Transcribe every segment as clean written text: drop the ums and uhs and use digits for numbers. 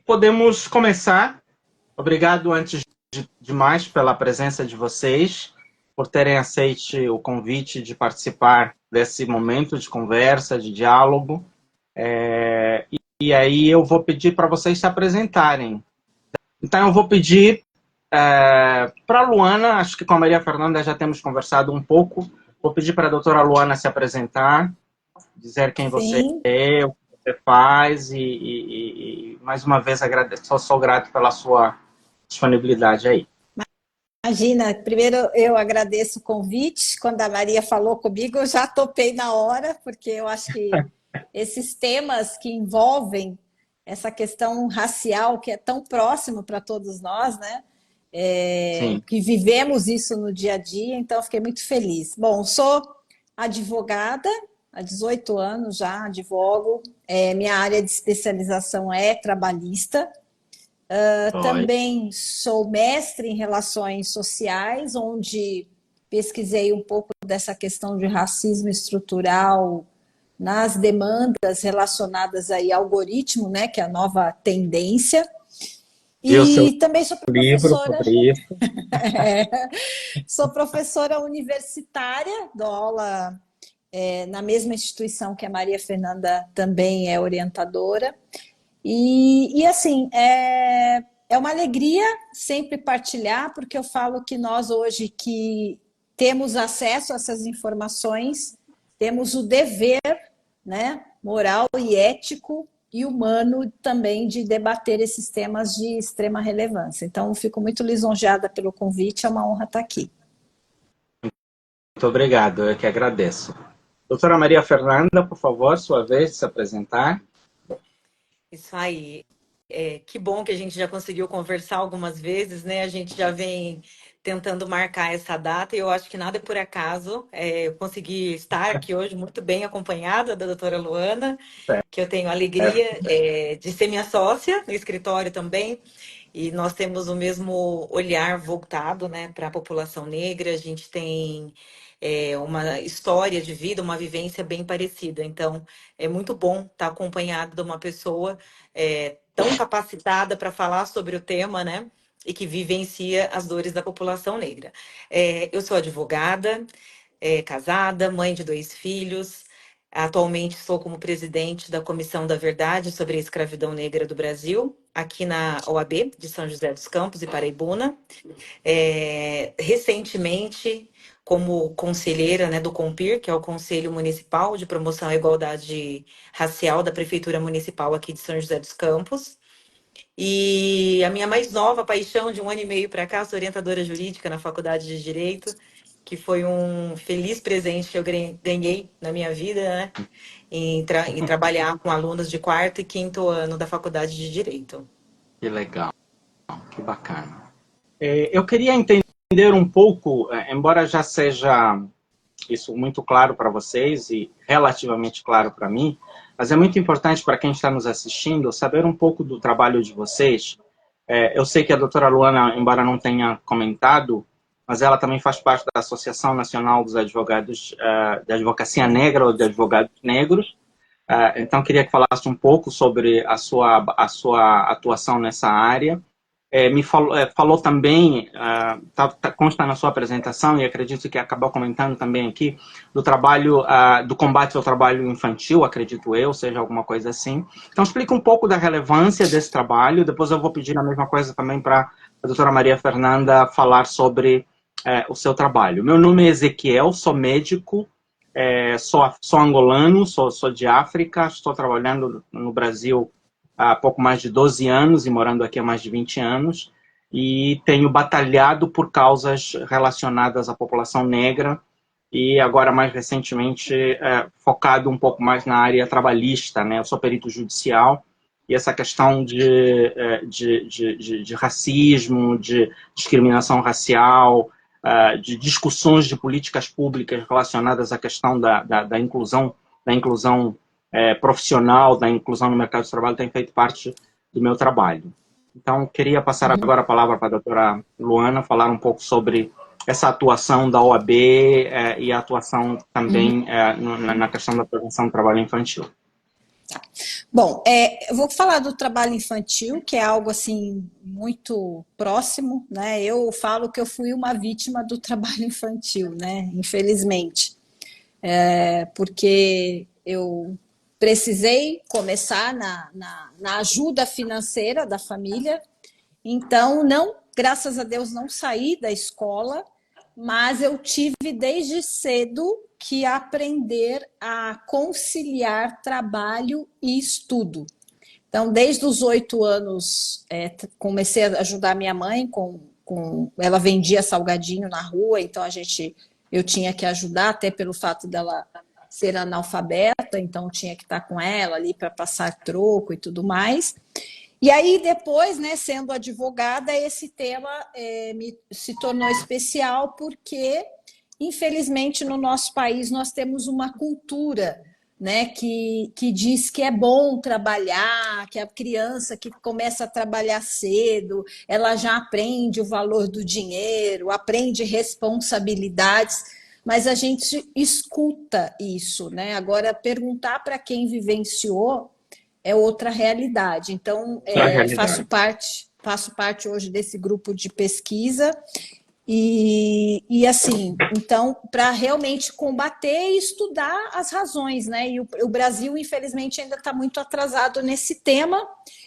podemos começar. Obrigado, antes de mais, pela presença de vocês, por terem aceito o convite de participar desse momento de conversa, de diálogo. E aí eu vou pedir para vocês se apresentarem. Então eu vou pedir para a Luana, acho que com a Maria Fernanda já temos conversado um pouco, vou pedir para a doutora Luana se apresentar, dizer quem você Sim, é, o que você faz e mais uma vez agradeço, sou grato pela sua disponibilidade aí. imagina. Primeiro eu agradeço o convite. Quando a Maria falou comigo, eu já topei na hora, porque eu acho que esses temas que envolvem essa questão racial, que é tão próximo para todos nós, né? Sim. Que vivemos isso no dia a dia, então eu fiquei muito feliz. Bom, sou advogada, há 18 anos já advogo. Minha área de especialização é trabalhista. Oi. Também sou mestre em relações sociais, onde pesquisei um pouco dessa questão de racismo estrutural nas demandas relacionadas aí ao algoritmo, né, que é a nova tendência. E o seu E também sou livro professora, sobre isso? sou professora universitária, dou aula na mesma instituição que a Maria Fernanda também é orientadora. E assim, é uma alegria sempre partilhar, porque eu falo que nós hoje que temos acesso a essas informações, temos o dever, né, moral e ético e humano também de debater esses temas de extrema relevância. Então, eu fico muito lisonjeada pelo convite, é uma honra estar aqui. Muito obrigado, eu que agradeço. Doutora Maria Fernanda, por favor, sua vez de se apresentar. Isso aí. Que bom que a gente já conseguiu conversar algumas vezes, né? A gente já vem tentando marcar essa data e eu acho que nada é por acaso. Eu consegui estar aqui hoje muito bem acompanhada da doutora Luana, que eu tenho a alegria, de ser minha sócia no escritório também. E nós temos o mesmo olhar voltado, né, para a população negra. A gente tem uma história de vida, uma vivência bem parecida. Então, é muito bom estar acompanhado de uma pessoa tão capacitada para falar sobre o tema, né? E que vivencia as dores da população negra. Eu sou advogada, casada, mãe de 2 filhos. Atualmente sou como presidente da Comissão da Verdade sobre a Escravidão Negra do Brasil, aqui na OAB de São José dos Campos e Paraibuna. Recentemente, como conselheira, né, do CONPIR, que é o Conselho Municipal de Promoção à Igualdade Racial da Prefeitura Municipal aqui de São José dos Campos. E a minha mais nova paixão, de 1 ano e meio para cá, sou orientadora jurídica na Faculdade de Direito, que foi um feliz presente que eu ganhei na minha vida, né? Em trabalhar com alunos de 4º e 5º ano da Faculdade de Direito. Que legal, que bacana. Eu queria entender um pouco, embora já seja isso muito claro para vocês e relativamente claro para mim, mas é muito importante para quem está nos assistindo saber um pouco do trabalho de vocês. Eu sei que a doutora Luana, embora não tenha comentado, mas ela também faz parte da Associação Nacional dos Advogados, de Advocacia Negra ou de Advogados Negros. Então, queria que falasse um pouco sobre a sua atuação nessa área. Me falou também, consta na sua apresentação, e acredito que acabou comentando também aqui, do trabalho, do combate ao trabalho infantil, acredito eu, seja alguma coisa assim. Então, explica um pouco da relevância desse trabalho, depois eu vou pedir a mesma coisa também para a doutora Maria Fernanda falar sobre o seu trabalho. Meu nome é Ezequiel, sou médico, sou angolano, sou de África, estou trabalhando no Brasil há pouco mais de 12 anos e morando aqui há mais de 20 anos, e tenho batalhado por causas relacionadas à população negra e agora mais recentemente focado um pouco mais na área trabalhista, né? Eu sou perito judicial e essa questão de racismo, de discriminação racial, de discussões de políticas públicas relacionadas à questão da inclusão profissional, da inclusão no mercado de trabalho, tem feito parte do meu trabalho. Então, queria passar agora a palavra para a doutora Luana, falar um pouco sobre essa atuação da OAB e a atuação também na questão da prevenção do trabalho infantil. Bom, eu vou falar do trabalho infantil, que é algo assim muito próximo, né? Eu falo que eu fui uma vítima do trabalho infantil, né? Infelizmente, porque eu precisei começar na ajuda financeira da família. Então, não, graças a Deus, não saí da escola, mas eu tive desde cedo que aprender a conciliar trabalho e estudo. Então, desde os 8 anos, comecei a ajudar minha mãe ela vendia salgadinho na rua, então eu tinha que ajudar, até pelo fato dela ser analfabeta, então tinha que estar com ela ali para passar troco e tudo mais. E aí, depois, né, sendo advogada, esse tema se tornou especial porque, infelizmente, no nosso país nós temos uma cultura, né, que diz que é bom trabalhar, que a criança que começa a trabalhar cedo, ela já aprende o valor do dinheiro, aprende responsabilidades, mas a gente escuta isso, né? Agora, perguntar para quem vivenciou é outra realidade. Então, faço parte hoje desse grupo de pesquisa e assim, então, para realmente combater e estudar as razões, né? E o Brasil, infelizmente, ainda está muito atrasado nesse tema,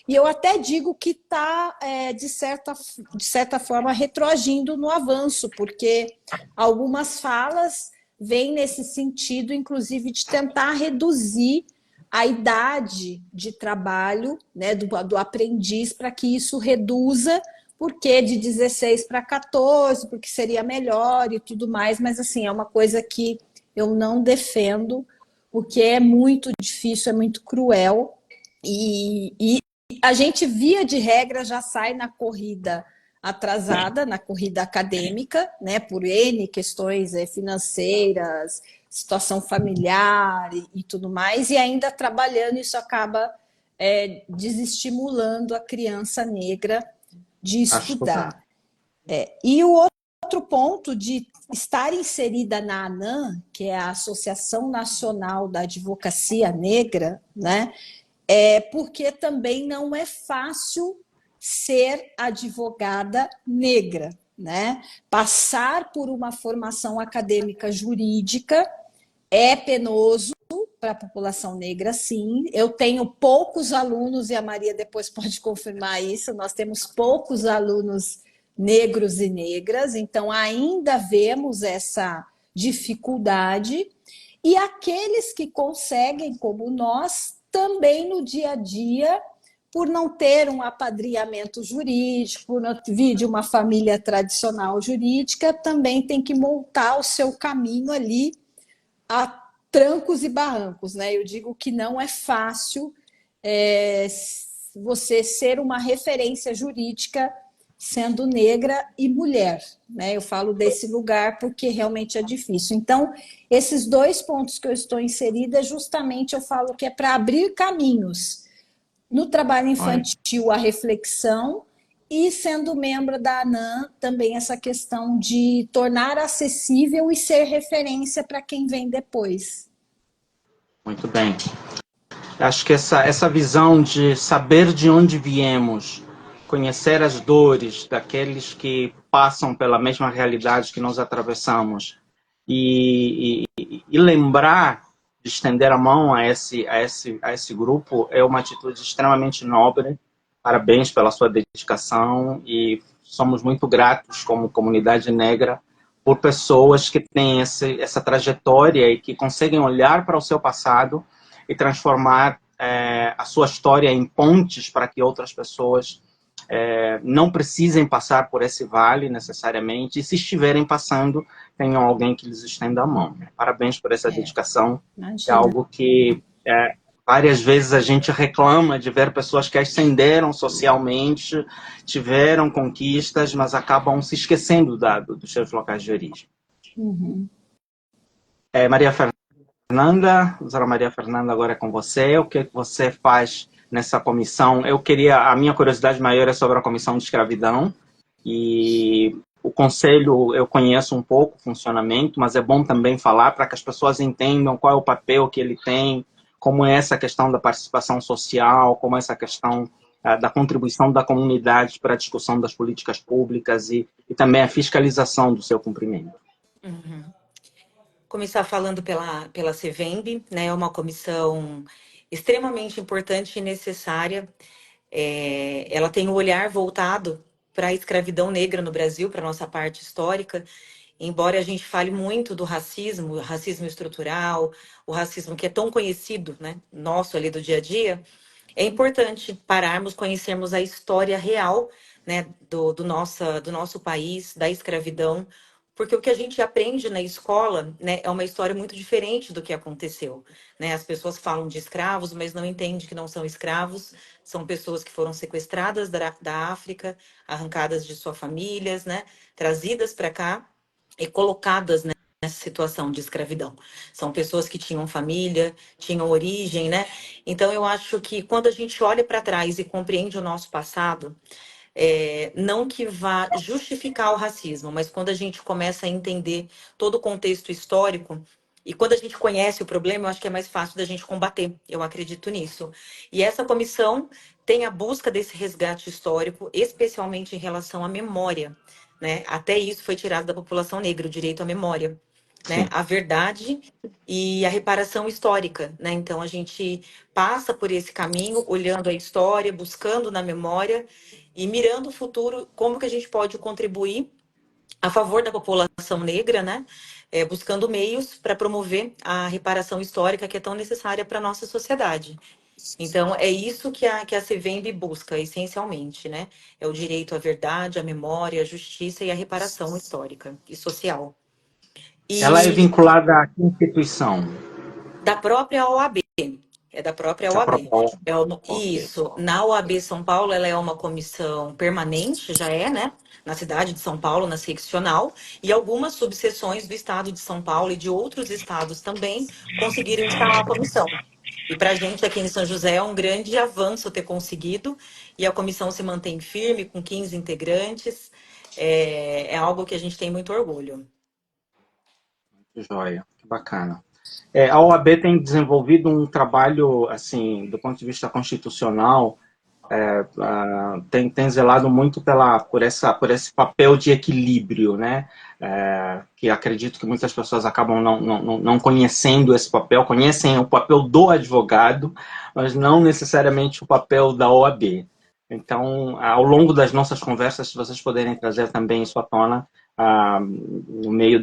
e eu até digo que está, de certa forma, retroagindo no avanço, porque algumas falas vêm nesse sentido, inclusive, de tentar reduzir a idade de trabalho, né, do aprendiz, para que isso reduza, porque de 16 para 14, porque seria melhor e tudo mais, mas assim, é uma coisa que eu não defendo, porque é muito difícil, é muito cruel, e a gente, via de regra, já sai na corrida atrasada, na corrida acadêmica, né, por N questões financeiras, situação familiar e tudo mais, e ainda trabalhando, isso acaba desestimulando a criança negra de estudar. E o outro ponto de estar inserida na ANAM, que é a Associação Nacional da Advocacia Negra, né, porque também não é fácil ser advogada negra, né? Passar por uma formação acadêmica jurídica é penoso para a população negra, sim. Eu tenho poucos alunos, e a Maria depois pode confirmar isso, nós temos poucos alunos negros e negras, então ainda vemos essa dificuldade. E aqueles que conseguem, como nós, também no dia a dia, por não ter um apadrinhamento jurídico, por não vir de uma família tradicional jurídica, também tem que montar o seu caminho ali a trancos e barrancos, né? Eu digo que não é fácil você ser uma referência jurídica sendo negra e mulher, né? Eu falo desse lugar porque realmente é difícil. Então, esses dois pontos que eu estou inserida, justamente eu falo que é para abrir caminhos. No trabalho infantil, a reflexão, e sendo membro da ANAM, também essa questão de tornar acessível e ser referência para quem vem depois. Muito bem. Acho que essa visão de saber de onde viemos, conhecer as dores daqueles que passam pela mesma realidade que nós atravessamos e lembrar de estender a mão a esse grupo é uma atitude extremamente nobre. Parabéns pela sua dedicação e somos muito gratos como comunidade negra por pessoas que têm essa trajetória e que conseguem olhar para o seu passado e transformar a sua história em pontes para que outras pessoas não precisem passar por esse vale necessariamente, e se estiverem passando, tenham alguém que lhes estenda a mão. Parabéns por essa dedicação. Imagina. É algo que várias vezes a gente reclama de ver pessoas que ascenderam socialmente, tiveram conquistas, mas acabam se esquecendo dos seus locais de origem. Uhum. Maria Fernanda, doutora Maria Fernanda, agora é com você. O que você faz nessa comissão? A minha curiosidade maior é sobre a comissão de escravidão, e o conselho eu conheço um pouco o funcionamento, mas é bom também falar para que as pessoas entendam qual é o papel que ele tem, como é essa questão da participação social, como é essa questão da contribuição da comunidade para a discussão das políticas públicas e também a fiscalização do seu cumprimento. Uhum. Começar falando pela CVEMB, né? É uma comissão extremamente importante e necessária. Ela tem um olhar voltado para a escravidão negra no Brasil, para a nossa parte histórica. Embora a gente fale muito do racismo, o racismo estrutural, o racismo que é tão conhecido, né, nosso ali do dia a dia, é importante pararmos, conhecermos a história real, né, do nosso país, da escravidão, porque o que a gente aprende na escola, né, é uma história muito diferente do que aconteceu, né? As pessoas falam de escravos, mas não entendem que não são escravos, são pessoas que foram sequestradas da África, arrancadas de suas famílias, né, trazidas para cá e colocadas, né, nessa situação de escravidão. São pessoas que tinham família, tinham origem, né? Então eu acho que quando a gente olha para trás e compreende o nosso passado, não que vá justificar o racismo, mas quando a gente começa a entender todo o contexto histórico e quando a gente conhece o problema, eu acho que é mais fácil da gente combater. Eu acredito nisso. E essa comissão tem a busca desse resgate histórico, especialmente em relação à memória, né? Até isso foi tirado da população negra, o direito à memória, né? Sim. A verdade e a reparação histórica, né? Então a gente passa por esse caminho, olhando a história, buscando na memória e mirando o futuro, como que a gente pode contribuir a favor da população negra, né? Buscando meios para promover a reparação histórica que é tão necessária para a nossa sociedade. Então, é isso que a CVEMB busca, essencialmente, né? É o direito à verdade, à memória, à justiça e à reparação histórica e social. Ela é E vinculada a que instituição? da própria OAB. É da própria Da OAB. própria OAB. Ok. Isso. Na OAB São Paulo, ela é uma comissão permanente, já é, né? Na cidade de São Paulo, na seccional, e algumas subseções do estado de São Paulo e de outros estados também conseguiram instalar a comissão. E para a gente aqui em São José é um grande avanço ter conseguido, e a comissão se mantém firme, com 15 integrantes. É algo que a gente tem muito orgulho. Joia, que bacana. A OAB tem desenvolvido um trabalho, assim, do ponto de vista constitucional, tem zelado muito por esse papel de equilíbrio, né? Que acredito que muitas pessoas acabam não conhecendo esse papel, conhecem o papel do advogado, mas não necessariamente o papel da OAB. Então, ao longo das nossas conversas, se vocês puderem trazer também isso à tona, no meio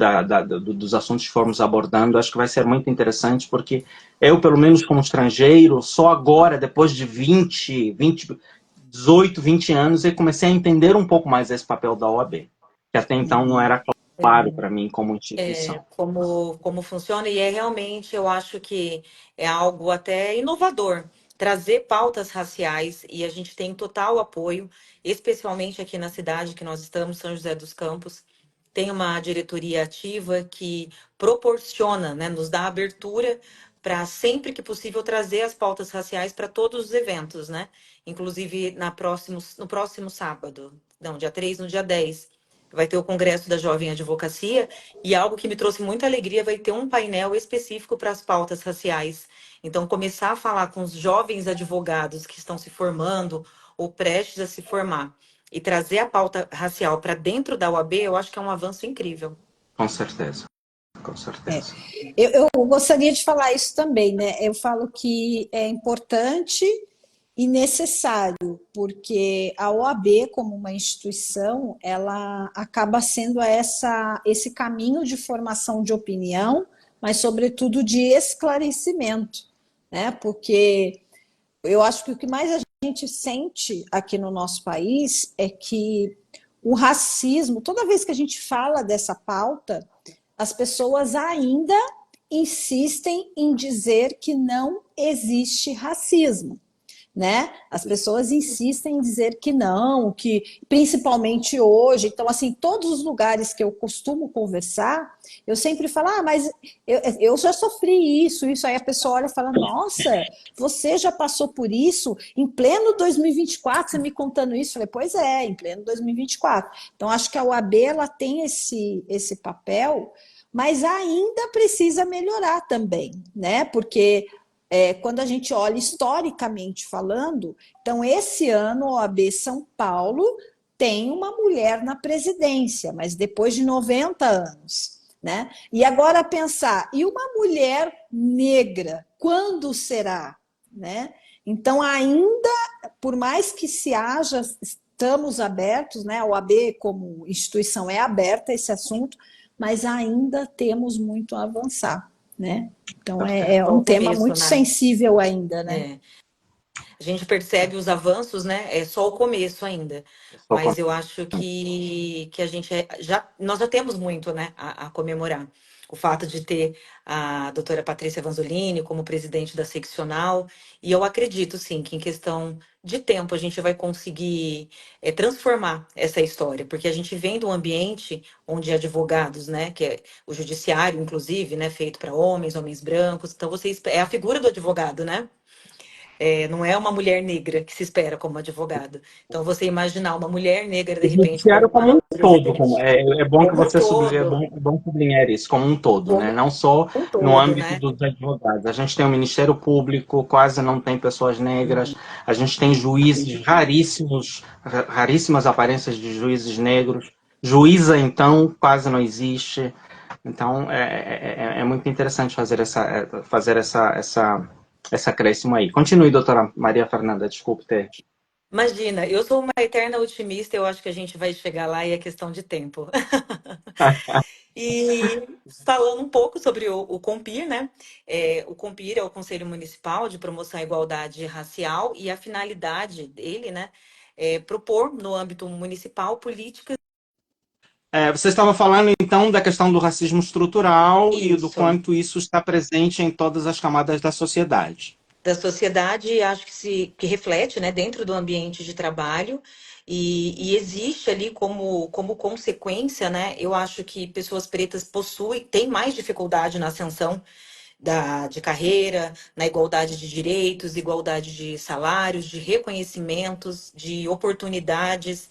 dos assuntos que formos abordando, acho que vai ser muito interessante, porque eu, pelo menos como estrangeiro, só agora, depois de 18, 20 anos, eu comecei a entender um pouco mais esse papel da OAB, que até então não era claro para mim como instituição. Como funciona, e realmente, eu acho que é algo até inovador, trazer pautas raciais, e a gente tem total apoio, especialmente aqui na cidade que nós estamos, São José dos Campos, tem uma diretoria ativa que proporciona, né, nos dá abertura para sempre que possível trazer as pautas raciais para todos os eventos, né? Inclusive no próximo sábado, não, dia 3 no dia 10 vai ter o Congresso da Jovem Advocacia, e algo que me trouxe muita alegria, vai ter um painel específico para as pautas raciais. Então, começar a falar com os jovens advogados que estão se formando ou prestes a se formar e trazer a pauta racial para dentro da UAB, eu acho que é um avanço incrível. Com certeza, com certeza. Eu gostaria de falar isso também, né? Eu falo que é importante e necessário, porque a OAB, como uma instituição, ela acaba sendo esse caminho de formação de opinião, mas, sobretudo, de esclarecimento, né? Porque eu acho que o que mais a gente sente aqui no nosso país é que o racismo, toda vez que a gente fala dessa pauta, as pessoas ainda insistem em dizer que não existe racismo, né? As pessoas insistem em dizer que não, que principalmente hoje. Então, assim, todos os lugares que eu costumo conversar, eu sempre falo, mas eu já sofri isso. Aí a pessoa olha e fala, nossa, você já passou por isso em pleno 2024, você me contando isso? Eu falei, pois é, em pleno 2024. Então, acho que a UAB, ela tem esse papel, mas ainda precisa melhorar também, né? Porque quando a gente olha historicamente falando, então esse ano a OAB São Paulo tem uma mulher na presidência, mas depois de 90 anos. Né? E agora pensar, e uma mulher negra, quando será? Né? Então, ainda, por mais que se haja, estamos abertos, né? A OAB, como instituição, é aberta a esse assunto, mas ainda temos muito a avançar. Né? Então, é Só um o tema começo, muito né? sensível ainda. Né? É. A gente percebe os avanços, né? É só o começo ainda. Mas eu acho que a gente nós já temos muito, né, a comemorar. O fato de ter a doutora Patrícia Vanzolini como presidente da seccional. E eu acredito, sim, que em questão de tempo a gente vai conseguir transformar essa história. Porque a gente vem de um ambiente onde advogados, né, que é o judiciário, inclusive, né, feito para homens, homens brancos. Então, é a figura do advogado, né? Não é uma mulher negra que se espera como advogada. Então, você imaginar uma mulher negra, de O repente, como judiciário como uma um todo, presidente, é bom que como um você sublinhe, todo, é bom sublinhar isso, como um todo, né? Não só um no todo, âmbito né? dos advogados. A gente tem o Ministério Público, quase não tem pessoas negras, a gente tem juízes raríssimos, raríssimas aparências de juízes negros, juíza, então, quase não existe. Então, é muito interessante fazer essa acréscimo aí. Continue, doutora Maria Fernanda, desculpe ter. Imagina, eu sou uma eterna otimista, eu acho que a gente vai chegar lá e é questão de tempo. E falando um pouco sobre o COMPIR, né? O COMPIR é o Conselho Municipal de Promoção à Igualdade Racial e a finalidade dele, né, é propor no âmbito municipal políticas. Você estava falando, então, da questão do racismo estrutural e do Isso. quanto isso está presente em todas as camadas da sociedade. Da sociedade, acho que reflete, né, dentro do ambiente de trabalho e existe ali como consequência, né, eu acho que pessoas pretas têm mais dificuldade na ascensão de carreira, na igualdade de direitos, igualdade de salários, de reconhecimentos, de oportunidades.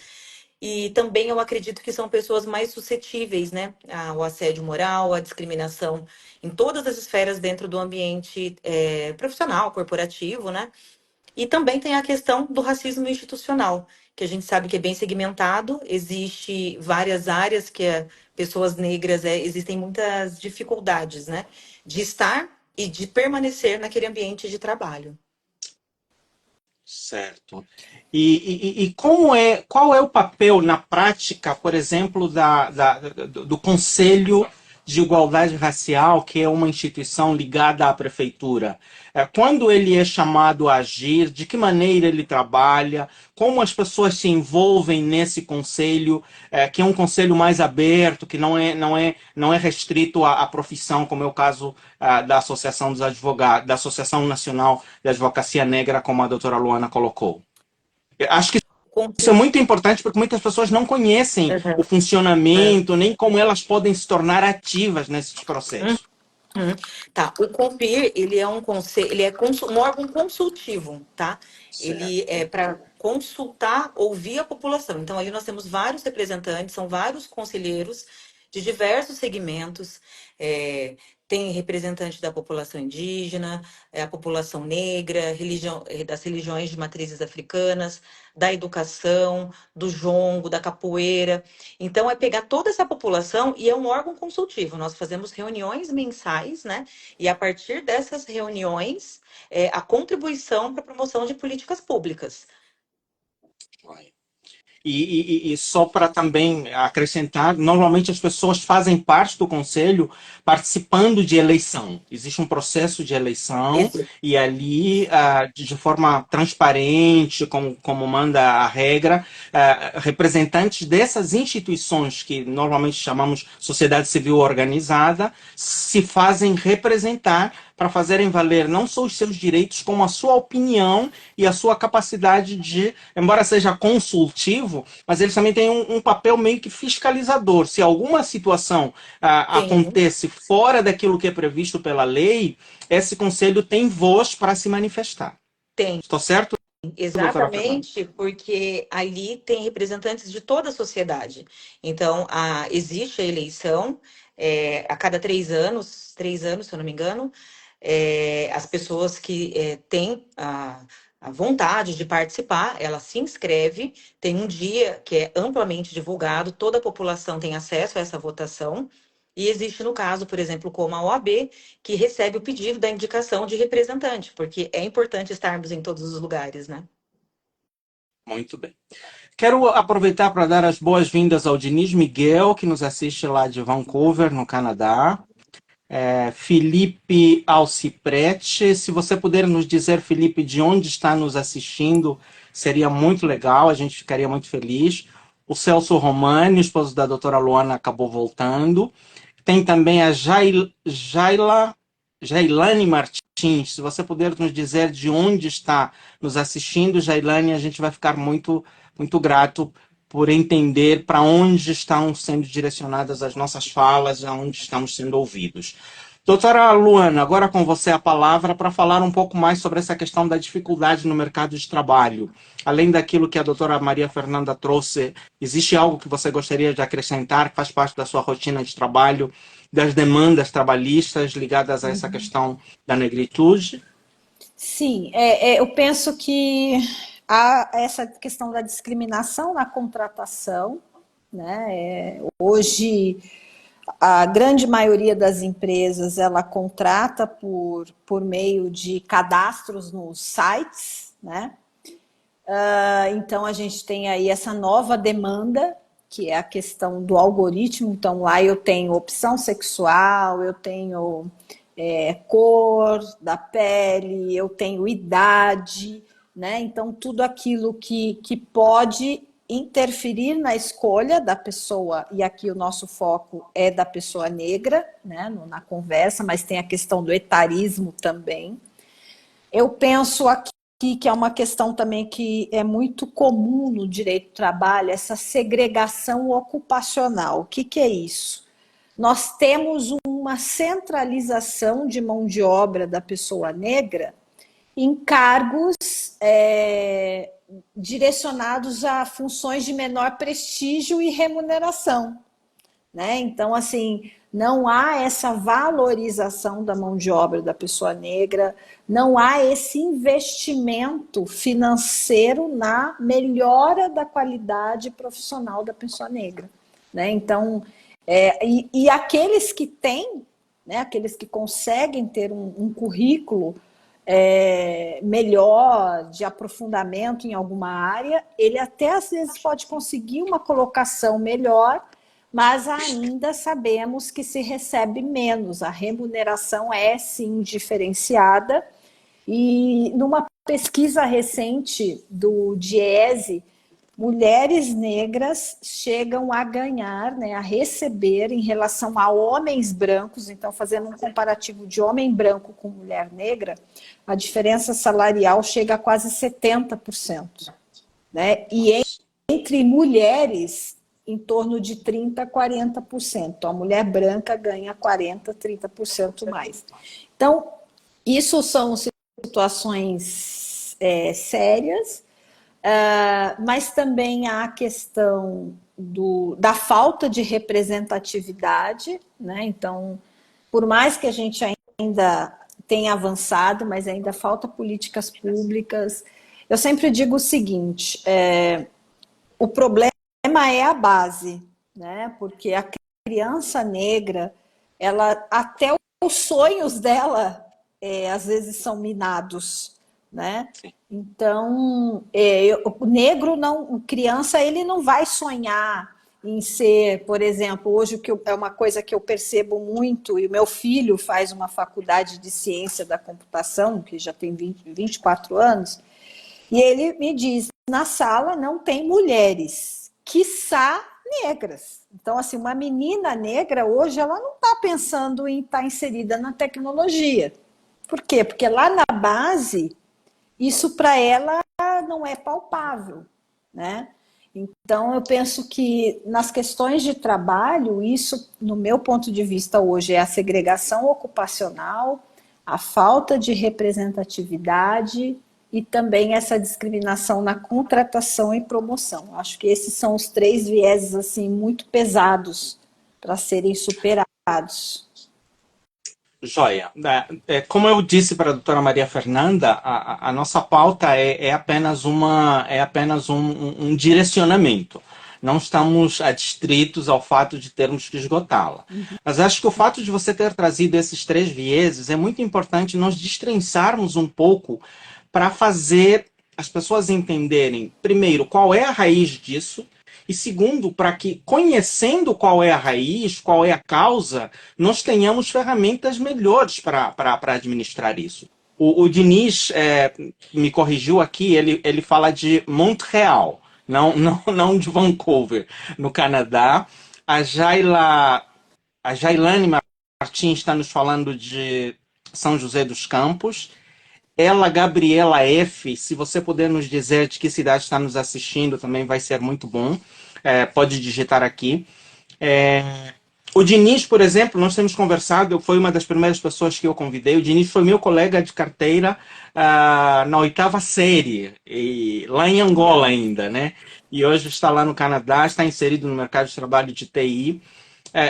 E também eu acredito que são pessoas mais suscetíveis, né, ao assédio moral, à discriminação em todas as esferas dentro do ambiente profissional, corporativo, né? E também tem a questão do racismo institucional, que a gente sabe que é bem segmentado, existe várias áreas que pessoas negras existem muitas dificuldades, né, de estar e de permanecer naquele ambiente de trabalho. Certo. E qual é o papel na prática, por exemplo, do Conselho de Igualdade Racial, que é uma instituição ligada à prefeitura? Quando ele é chamado a agir, de que maneira ele trabalha, como as pessoas se envolvem nesse conselho, que é um conselho mais aberto, que não é restrito à profissão, como é o caso da Associação dos Advogados, da Associação Nacional de Advocacia Negra, como a doutora Luana colocou. Eu acho que isso é muito importante porque muitas pessoas não conhecem o Uhum. funcionamento, nem como elas podem se tornar ativas nesses processos. Uhum. Tá, o COMPIR, ele é um conselho, um órgão consultivo, tá? Ele é Certo. para consultar, ouvir a população. Então, ali nós temos vários representantes, são vários conselheiros de diversos segmentos. Tem representante da população indígena, a população negra, das religiões de matrizes africanas, da educação, do jongo, da capoeira. Então, é pegar toda essa população e é um órgão consultivo. Nós fazemos reuniões mensais, né? E a partir dessas reuniões, a contribuição para a promoção de políticas públicas. E só para também acrescentar, normalmente as pessoas fazem parte do conselho participando de eleição. Existe um processo de eleição Esse- e ali, de forma transparente, como manda a regra, representantes dessas instituições que normalmente chamamos sociedade civil organizada se fazem representar para fazerem valer não só os seus direitos, como a sua opinião e a sua capacidade de, embora seja consultivo, mas eles também têm um papel meio que fiscalizador. Se alguma situação Tem, acontece fora daquilo que é previsto pela lei, esse conselho tem voz para se manifestar. tem. Estou certo, doutora Fernanda? Exatamente, porque ali tem representantes de toda a sociedade. Então, existe a eleição a cada 3 anos, se eu não me engano, as pessoas que têm a vontade de participar, ela se inscreve, tem um dia que é amplamente divulgado, toda a população tem acesso a essa votação, e existe no caso, por exemplo, como a OAB, que recebe o pedido da indicação de representante, porque é importante estarmos em todos os lugares, né? Muito bem. Quero aproveitar para dar as boas-vindas ao Diniz Miguel, que nos assiste lá de Vancouver, no Canadá. Felipe Alciprete, se você puder nos dizer, Felipe, de onde está nos assistindo, seria muito legal, a gente ficaria muito feliz. O Celso Romani, esposo da doutora Luana, acabou voltando. Tem também a Jailane Martins, se você puder nos dizer de onde está nos assistindo, Jailane, a gente vai ficar muito, muito grato por entender para onde estão sendo direcionadas as nossas falas, aonde estamos sendo ouvidos. Doutora Luana, agora com você a palavra para falar um pouco mais sobre essa questão da dificuldade no mercado de trabalho. Além daquilo que a doutora Maria Fernanda trouxe, existe algo que você gostaria de acrescentar, que faz parte da sua rotina de trabalho, das demandas trabalhistas ligadas a essa questão da negritude? Sim, eu penso que há essa questão da discriminação na contratação, né? Hoje, a grande maioria das empresas, ela contrata por meio de cadastros nos sites, né? Então, a gente tem aí essa nova demanda, que é a questão do algoritmo. Então, lá eu tenho opção sexual, eu tenho cor da pele, eu tenho idade, né? Então, tudo aquilo que pode interferir na escolha da pessoa, e aqui o nosso foco é da pessoa negra, né, na conversa, mas tem a questão do etarismo também. Eu penso aqui que é uma questão também que é muito comum no direito do trabalho, essa segregação ocupacional. O que é isso? Nós temos uma centralização de mão de obra da pessoa negra em cargos direcionados a funções de menor prestígio e remuneração, né? Então, assim, não há essa valorização da mão de obra da pessoa negra, não há esse investimento financeiro na melhora da qualidade profissional da pessoa negra, né? Então, e aqueles que têm, né, aqueles que conseguem ter um currículo melhor, de aprofundamento em alguma área, ele até às vezes pode conseguir uma colocação melhor, mas ainda sabemos que se recebe menos, a remuneração é sim diferenciada, e numa pesquisa recente do DIEESE, mulheres negras chegam a ganhar, né, a receber em relação a homens brancos, então fazendo um comparativo de homem branco com mulher negra, a diferença salarial chega a quase 70%, né? E entre mulheres, em torno de 30% a 40%. Então, a mulher branca ganha 40%, 30% mais. Então, isso são situações sérias, mas também há a questão da falta de representatividade, né? Então, por mais que a gente ainda tenha avançado, mas ainda falta políticas públicas. Eu sempre digo o seguinte, o problema é a base, né? Porque a criança negra, ela, até os sonhos dela, às vezes são minados, né? Então, o negro não, criança, ele não vai sonhar em ser, por exemplo, hoje é uma coisa que eu percebo muito, e o meu filho faz uma faculdade de ciência da computação, que já tem 24 anos, e ele me diz, na sala não tem mulheres, quiçá negras. Então, assim, uma menina negra hoje, ela não está pensando em estar inserida na tecnologia. Por quê? Porque lá na base, isso para ela não é palpável, né? Então, eu penso que nas questões de trabalho, isso, no meu ponto de vista hoje, é a segregação ocupacional, a falta de representatividade e também essa discriminação na contratação e promoção. Acho que esses são os 3 vieses assim, muito pesados para serem superados. Joia. Como eu disse para a doutora Maria Fernanda, a nossa pauta é apenas um direcionamento. Não estamos adstritos ao fato de termos que esgotá-la. Mas acho que o fato de você ter trazido esses três vieses é muito importante nós destrinçarmos um pouco para fazer as pessoas entenderem, primeiro, qual é a raiz disso, e segundo, para que, conhecendo qual é a raiz, qual é a causa, nós tenhamos ferramentas melhores para administrar isso. O Diniz me corrigiu aqui, ele fala de Montreal, não de Vancouver, no Canadá. A Jailane Martins está nos falando de São José dos Campos. Ela, Gabriela F., se você puder nos dizer de que cidade está nos assistindo, também vai ser muito bom. Pode digitar aqui. O Diniz, por exemplo, nós temos conversado, foi uma das primeiras pessoas que eu convidei. O Diniz foi meu colega de carteira na 8ª série, lá em Angola ainda, né? E hoje está lá no Canadá, está inserido no mercado de trabalho de TI.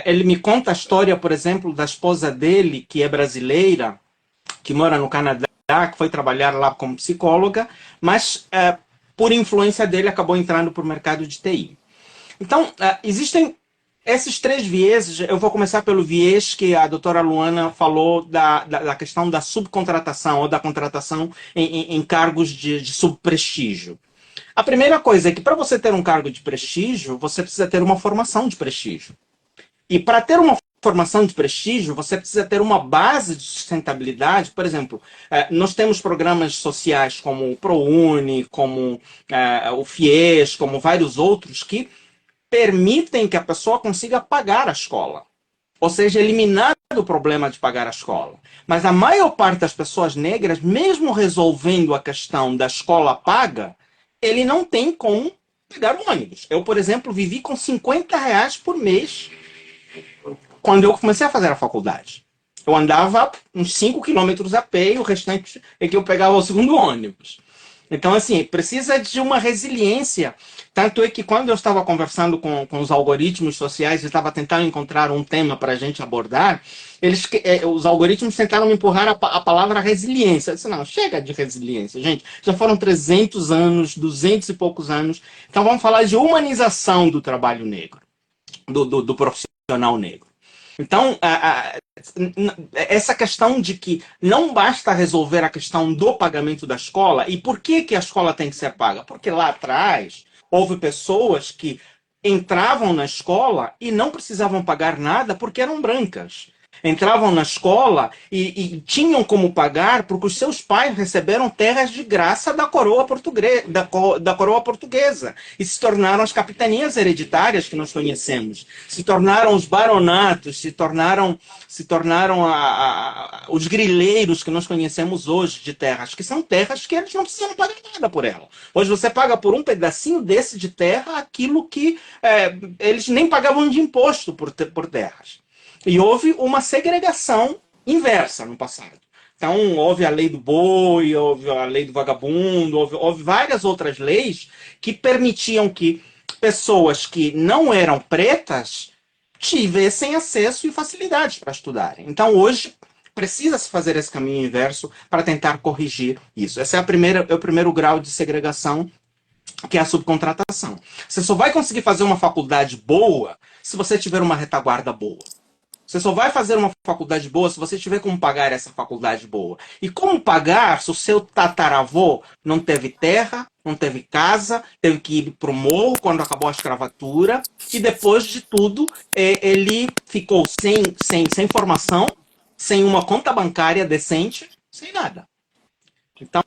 Ele me conta a história, por exemplo, da esposa dele, que é brasileira, que mora no Canadá, que foi trabalhar lá como psicóloga, mas por influência dele acabou entrando para o mercado de TI. Então, existem esses três vieses. Eu vou começar pelo viés que a doutora Luana falou da questão da subcontratação ou da contratação em cargos de subprestígio. A primeira coisa é que para você ter um cargo de prestígio, você precisa ter uma formação de prestígio. E para ter uma formação de prestígio, você precisa ter uma base de sustentabilidade. Por exemplo, nós temos programas sociais como o ProUni, como o FIES, como vários outros que permitem que a pessoa consiga pagar a escola. Ou seja, eliminar o problema de pagar a escola. Mas a maior parte das pessoas negras, mesmo resolvendo a questão da escola paga, ele não tem como pegar um ônibus. Eu, por exemplo, vivi com R$ 50 por mês quando eu comecei a fazer a faculdade. Eu andava uns 5 quilômetros a pé e o restante é que eu pegava o segundo ônibus. Então, assim, precisa de uma resiliência. Tanto é que quando eu estava conversando com os algoritmos sociais e estava tentando encontrar um tema para a gente abordar, os algoritmos tentaram me empurrar a palavra resiliência. Eu disse, não, chega de resiliência, gente. Já foram 300 anos, 200 e poucos anos. Então, vamos falar de humanização do trabalho negro, do profissional negro. Então, essa questão de que não basta resolver a questão do pagamento da escola, e por que a escola tem que ser paga? Porque lá atrás houve pessoas que entravam na escola e não precisavam pagar nada porque eram brancas. Entravam na escola e tinham como pagar porque os seus pais receberam terras de graça da coroa portuguesa e se tornaram as capitanias hereditárias que nós conhecemos, se tornaram os baronatos, se tornaram os grileiros que nós conhecemos hoje de terras, que são terras que eles não precisam pagar nada por ela. Hoje você paga por um pedacinho desse de terra aquilo que eles nem pagavam de imposto por terras. E houve uma segregação inversa no passado. Então, houve a lei do boi, houve a lei do vagabundo, houve várias outras leis que permitiam que pessoas que não eram pretas tivessem acesso e facilidades para estudarem. Então, hoje, precisa-se fazer esse caminho inverso para tentar corrigir isso. Esse é o primeiro grau de segregação, que é a subcontratação. Você só vai conseguir fazer uma faculdade boa se você tiver uma retaguarda boa. Você só vai fazer uma faculdade boa se você tiver como pagar essa faculdade boa. E como pagar se o seu tataravô não teve terra, não teve casa, teve que ir para o morro quando acabou a escravatura, e depois de tudo ele ficou sem formação, sem uma conta bancária decente, sem nada. Então,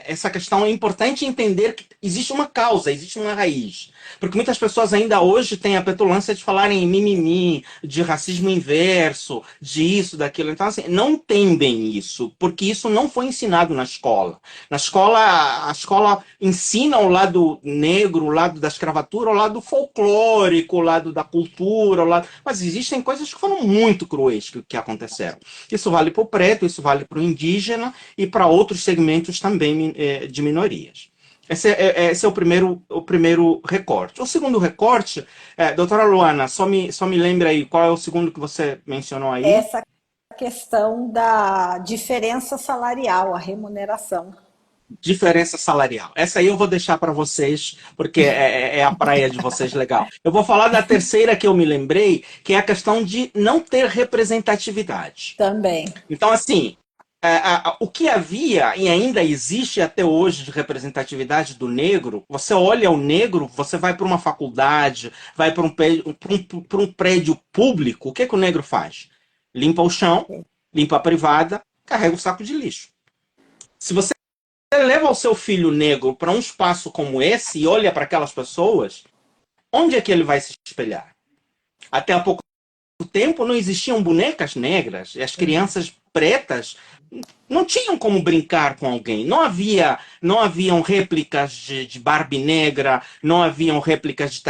essa questão é importante entender que existe uma causa, existe uma raiz. Porque muitas pessoas ainda hoje têm a petulância de falarem em mimimi, de racismo inverso, disso, daquilo. Então, assim, não entendem isso, porque isso não foi ensinado na escola. Na escola, a escola ensina o lado negro, o lado da escravatura, o lado folclórico, o lado da cultura, mas existem coisas que foram muito cruéis que aconteceram. Isso vale para o preto, isso vale para o indígena, e para outros segmentos também de minorias. Esse é o primeiro recorte. O segundo recorte, doutora Luana, só me lembra aí, qual é o segundo que você mencionou aí? Essa questão da diferença salarial, a remuneração. Diferença salarial. Essa aí eu vou deixar para vocês, porque é a praia de vocês legal. Eu vou falar da terceira que eu me lembrei, que é a questão de não ter representatividade. Também. Então, assim, o que havia e ainda existe até hoje de representatividade do negro, você olha o negro, você vai para uma faculdade, vai para um prédio público, o que o negro faz? Limpa o chão, limpa a privada, carrega o saco de lixo. Se você leva o seu filho negro para um espaço como esse e olha para aquelas pessoas, onde é que ele vai se espelhar? Até há pouco tempo não existiam bonecas negras, e as crianças pretas não tinham como brincar com alguém. Não haviam réplicas de Barbie negra, não haviam réplicas de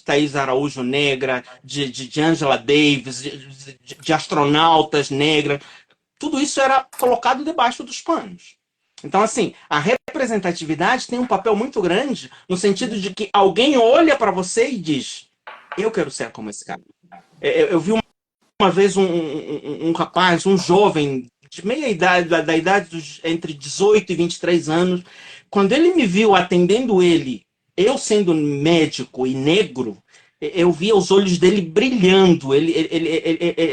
Thaís Araújo negra, de Angela Davis, de astronautas negras. Tudo isso era colocado debaixo dos panos. Então, assim, a representatividade tem um papel muito grande no sentido de que alguém olha para você e diz: eu quero ser como esse cara. Eu vi uma vez um rapaz, um jovem, de meia idade, da idade entre 18 e 23 anos, quando ele me viu atendendo ele, eu sendo médico e negro, eu via os olhos dele brilhando.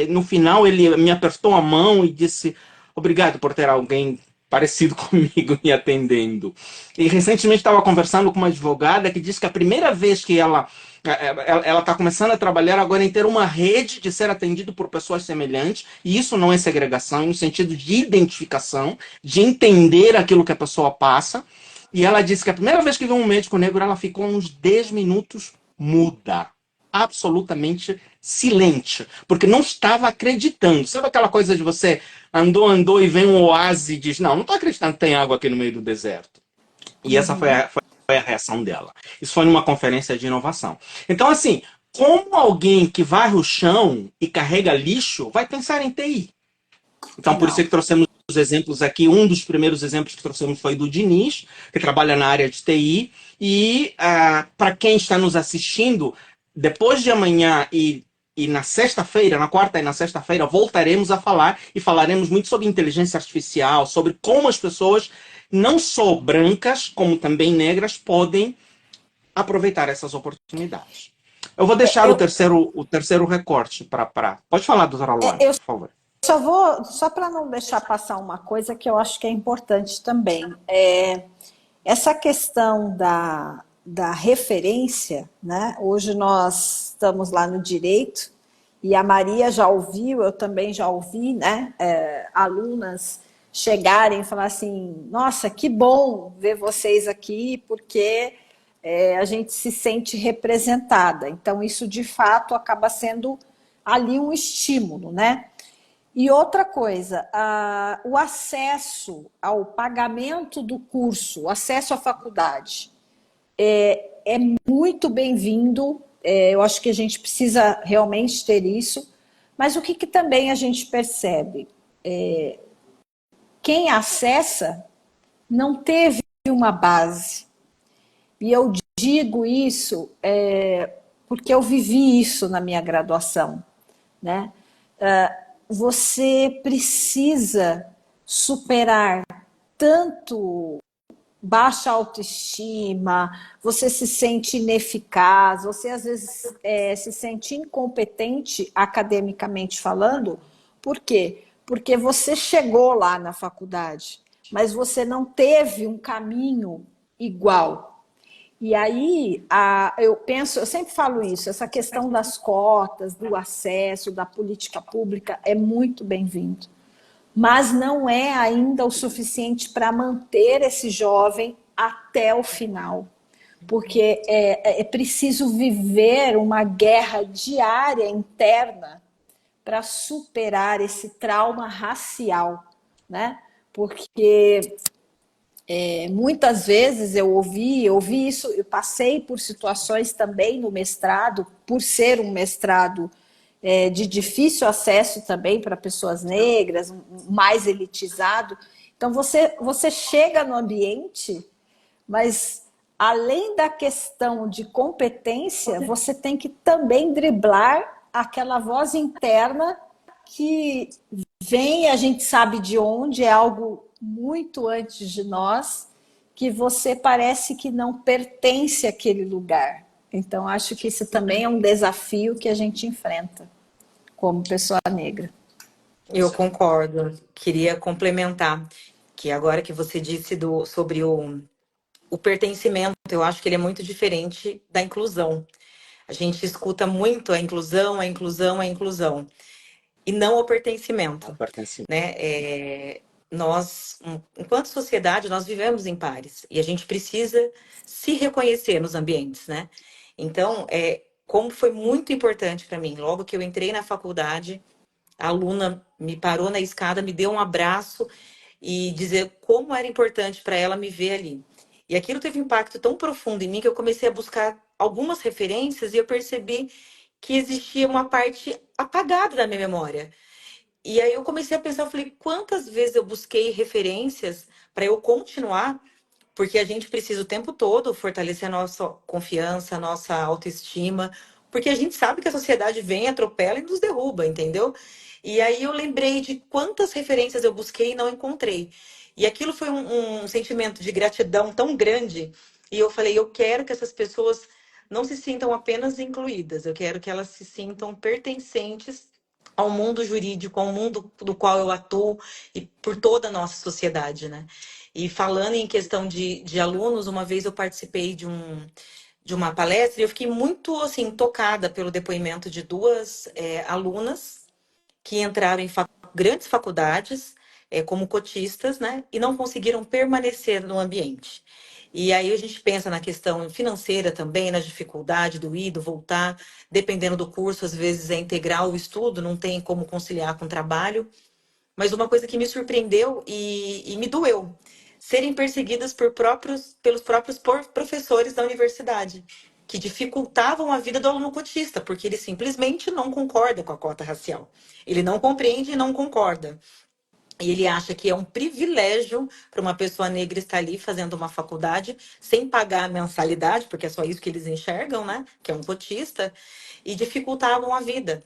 No final, ele me apertou a mão e disse: obrigado por ter alguém parecido comigo me atendendo. E recentemente estava conversando com uma advogada que disse que a primeira vez que ela está começando a trabalhar agora em ter uma rede de ser atendido por pessoas semelhantes, e isso não é segregação, é no sentido de identificação, de entender aquilo que a pessoa passa. E ela disse que a primeira vez que viu um médico negro, ela ficou uns 10 minutos muda, absolutamente silente, porque não estava acreditando. Sabe aquela coisa de você andou e vem um oásis e diz: não estou acreditando que tem água aqui no meio do deserto. E essa foi a reação dela. Isso foi numa conferência de inovação. Então, assim, como alguém que varre o chão e carrega lixo vai pensar em TI? Então, por isso é que trouxemos os exemplos aqui. Um dos primeiros exemplos que trouxemos foi do Diniz, que trabalha na área de TI. E para quem está nos assistindo, depois de amanhã e na sexta-feira, na quarta e na sexta-feira, voltaremos a falar e falaremos muito sobre inteligência artificial, sobre como as pessoas, não só brancas, como também negras, podem aproveitar essas oportunidades. Eu vou deixar o terceiro recorte para... Pode falar, doutora Luana, por favor. Só para não deixar passar uma coisa que eu acho que é importante também. Essa questão da referência, né? Hoje nós estamos lá no direito, e a Maria já ouviu, eu também já ouvi, né? Alunas chegarem e falar assim: nossa, que bom ver vocês aqui, porque a gente se sente representada. Então, isso de fato acaba sendo ali um estímulo, né? E outra coisa, o acesso ao pagamento do curso, o acesso à faculdade, é muito bem-vindo. Eu acho que a gente precisa realmente ter isso. Mas o que também a gente percebe? Quem acessa não teve uma base. E eu digo isso porque eu vivi isso na minha graduação, né? Você precisa superar tanto baixa autoestima, você se sente ineficaz, você às vezes se sente incompetente academicamente falando. Por quê? Porque você chegou lá na faculdade, mas você não teve um caminho igual. E aí, eu sempre falo isso, essa questão das cotas, do acesso, da política pública é muito bem-vindo. Mas não é ainda o suficiente para manter esse jovem até o final. Porque é preciso viver uma guerra diária interna para superar esse trauma racial, né? Porque muitas vezes eu ouvi isso, eu passei por situações também no mestrado, por ser um mestrado de difícil acesso também para pessoas negras, mais elitizado. Então você chega no ambiente, mas além da questão de competência, você tem que também driblar aquela voz interna que vem, a gente sabe de onde, é algo muito antes de nós, que você parece que não pertence àquele lugar. Então, acho que isso também é um desafio que a gente enfrenta como pessoa negra. Eu concordo. Queria complementar que agora que você disse sobre o pertencimento, eu acho que ele é muito diferente da inclusão. A gente escuta muito a inclusão, a inclusão, a inclusão, e não o pertencimento, né? Enquanto sociedade, nós vivemos em pares e a gente precisa se reconhecer nos ambientes, né? Então, como foi muito importante para mim, logo que eu entrei na faculdade, a aluna me parou na escada, me deu um abraço e dizer como era importante para ela me ver ali. E aquilo teve um impacto tão profundo em mim que eu comecei a buscar algumas referências e eu percebi que existia uma parte apagada da minha memória. E aí eu comecei a pensar, eu falei, quantas vezes eu busquei referências para eu continuar, porque a gente precisa o tempo todo fortalecer a nossa confiança, a nossa autoestima, porque a gente sabe que a sociedade vem, atropela e nos derruba, entendeu? E aí eu lembrei de quantas referências eu busquei e não encontrei. E aquilo foi um sentimento de gratidão tão grande. E eu falei, eu quero que essas pessoas não se sintam apenas incluídas, eu quero que elas se sintam pertencentes ao mundo jurídico, ao mundo do qual eu atuo e por toda a nossa sociedade, né? E falando em questão de alunos, uma vez eu participei de uma palestra e eu fiquei muito, assim, tocada pelo depoimento de duas alunas que entraram em grandes faculdades como cotistas, né? E não conseguiram permanecer no ambiente. E aí a gente pensa na questão financeira também, na dificuldade do ir, do voltar, dependendo do curso, às vezes é integral o estudo, não tem como conciliar com o trabalho. Mas uma coisa que me surpreendeu e me doeu, serem perseguidas pelos próprios professores da universidade, que dificultavam a vida do aluno cotista, porque ele simplesmente não concorda com a cota racial. Ele não compreende e não concorda. E ele acha que é um privilégio para uma pessoa negra estar ali fazendo uma faculdade sem pagar a mensalidade, porque é só isso que eles enxergam, né? Que é um cotista, e dificultavam a vida.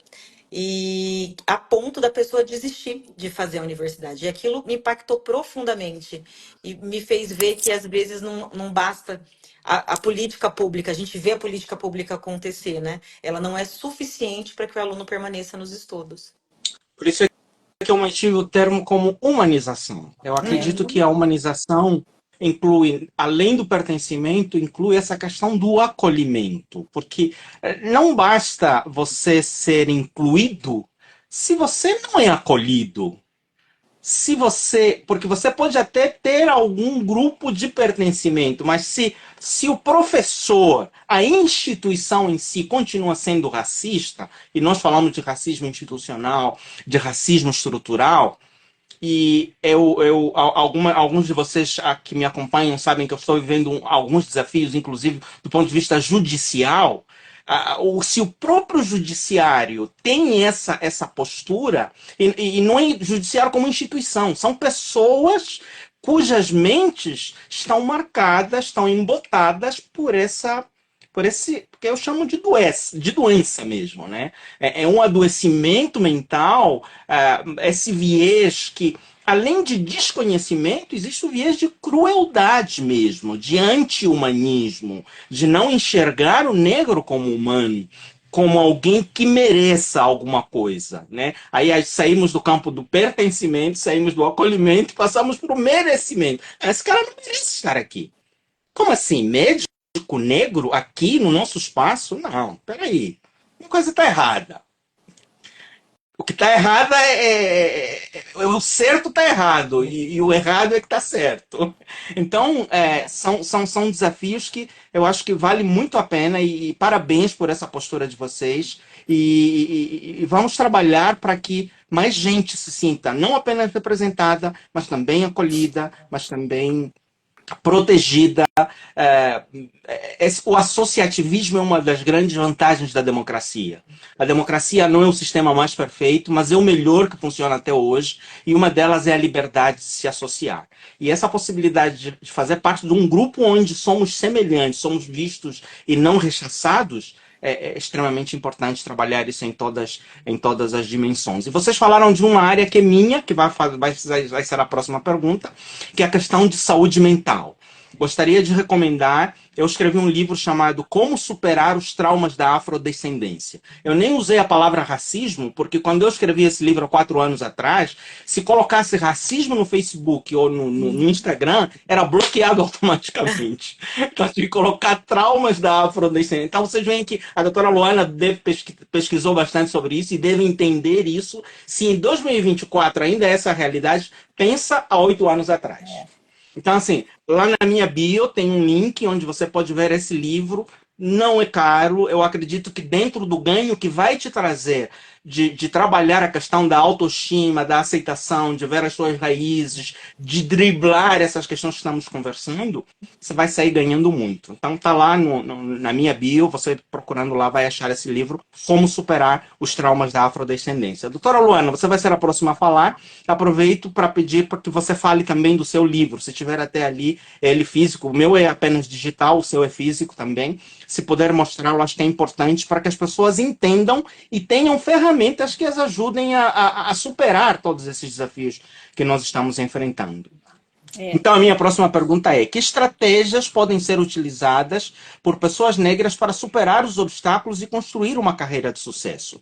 E a ponto da pessoa desistir de fazer a universidade. E aquilo me impactou profundamente e me fez ver que às vezes não basta a política pública, a gente vê a política pública acontecer, né? Ela não é suficiente para que o aluno permaneça nos estudos. Por isso é que eu mantive o termo como humanização. Eu acredito que a humanização inclui, além do pertencimento, inclui essa questão do acolhimento. Porque não basta você ser incluído se você não é acolhido. Se você, porque você pode até ter algum grupo de pertencimento, mas se o professor, a instituição em si continua sendo racista, e nós falamos de racismo institucional, de racismo estrutural, e alguns de vocês que me acompanham sabem que eu estou vivendo alguns desafios, inclusive do ponto de vista judicial. Se o próprio judiciário tem essa postura, e não é judiciário como instituição, são pessoas cujas mentes estão marcadas, estão embotadas por esse, que eu chamo de doença mesmo, né? É um adoecimento mental, esse viés que, além de desconhecimento, existe o viés de crueldade mesmo, de anti-humanismo, de não enxergar o negro como humano, como alguém que mereça alguma coisa, né? Aí saímos do campo do pertencimento, saímos do acolhimento, passamos para o merecimento. Esse cara não merece estar aqui. Como assim? Médico negro aqui no nosso espaço? Não, peraí. Uma coisa está errada. O que está errado o certo está errado e o errado é que está certo. Então, são desafios que eu acho que vale muito a pena e parabéns por essa postura de vocês e vamos trabalhar para que mais gente se sinta não apenas representada, mas também acolhida, mas também protegida. O associativismo é uma das grandes vantagens da democracia. A democracia não é o sistema mais perfeito, mas é o melhor que funciona até hoje, e uma delas é a liberdade de se associar. E essa possibilidade de fazer parte de um grupo onde somos semelhantes, somos vistos e não rechaçados, é extremamente importante trabalhar isso em todas as dimensões. E vocês falaram de uma área que é minha, que vai ser a próxima pergunta, que é a questão de saúde mental. Gostaria de recomendar, eu escrevi um livro chamado Como Superar os Traumas da Afrodescendência. Eu nem usei a palavra racismo, porque quando eu escrevi esse livro há 4 anos atrás, se colocasse racismo no Facebook ou no Instagram, era bloqueado automaticamente. Então, tive que colocar traumas da afrodescendência. Então, vocês veem que a doutora Luana pesquisou bastante sobre isso e deve entender isso. Se em 2024 ainda é essa a realidade, pensa há 8 anos atrás. Então, assim, lá na minha bio tem um link onde você pode ver esse livro. Não é caro. Eu acredito que dentro do ganho que vai te trazer de trabalhar a questão da autoestima, da aceitação, de ver as suas raízes, de driblar essas questões que estamos conversando, você vai sair ganhando muito. Então tá lá na minha bio, você procurando lá vai achar esse livro, Como Superar os Traumas da Afrodescendência. Doutora Luana, você vai ser a próxima a falar. Aproveito para pedir para que você fale também do seu livro. Se tiver até ali, ele físico, o meu é apenas digital, o seu é físico também. Se puder mostrá-lo, acho que é importante para que as pessoas entendam e tenham ferramentas que as ajudem a superar todos esses desafios que nós estamos enfrentando. Então, a minha próxima pergunta é: que estratégias podem ser utilizadas por pessoas negras para superar os obstáculos e construir uma carreira de sucesso?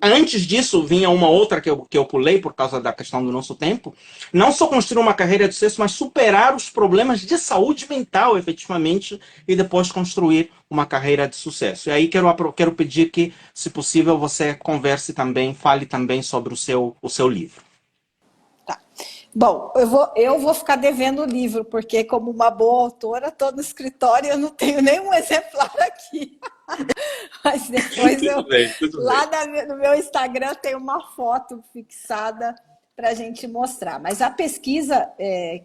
Antes disso, vinha uma outra que eu pulei por causa da questão do nosso tempo. Não só construir uma carreira de sucesso, mas superar os problemas de saúde mental, efetivamente, e depois construir uma carreira de sucesso. E aí quero pedir que, se possível, você converse também, fale também sobre o seu livro. Tá. Bom, eu vou ficar devendo o livro, porque como uma boa autora, estou no escritório e eu não tenho nenhum exemplar aqui. Mas depois lá no meu Instagram tem uma foto fixada para a gente mostrar. Mas a pesquisa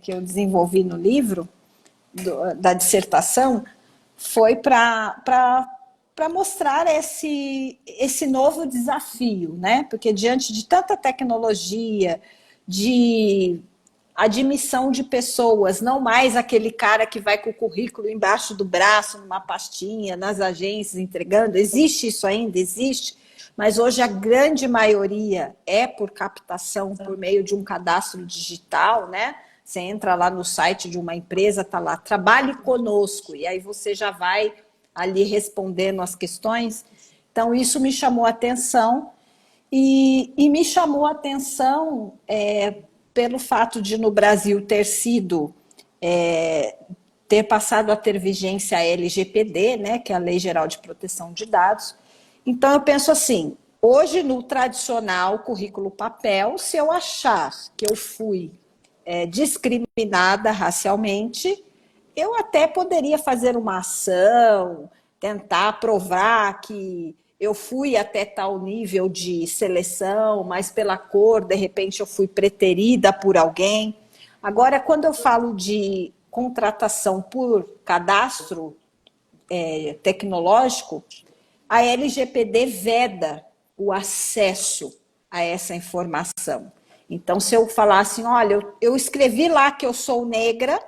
que eu desenvolvi no livro, da dissertação, foi para mostrar esse novo desafio, né? Porque diante de tanta tecnologia, de admissão de pessoas, não mais aquele cara que vai com o currículo embaixo do braço, numa pastinha, nas agências, entregando. Existe isso ainda? Existe. Mas hoje a grande maioria é por captação, por meio de um cadastro digital, né? Você entra lá no site de uma empresa, está lá, trabalhe conosco, e aí você já vai ali respondendo as questões. Então, isso me chamou a atenção, e me chamou a atenção pelo fato de, no Brasil, ter passado a ter vigência a LGPD, né, que é a Lei Geral de Proteção de Dados. Então, eu penso assim, hoje, no tradicional currículo papel, se eu achar que eu fui discriminada racialmente, eu até poderia fazer uma ação, tentar provar que eu fui até tal nível de seleção, mas pela cor, de repente, eu fui preterida por alguém. Agora, quando eu falo de contratação por cadastro tecnológico, a LGPD veda o acesso a essa informação. Então, se eu falar assim, olha, eu escrevi lá que eu sou negra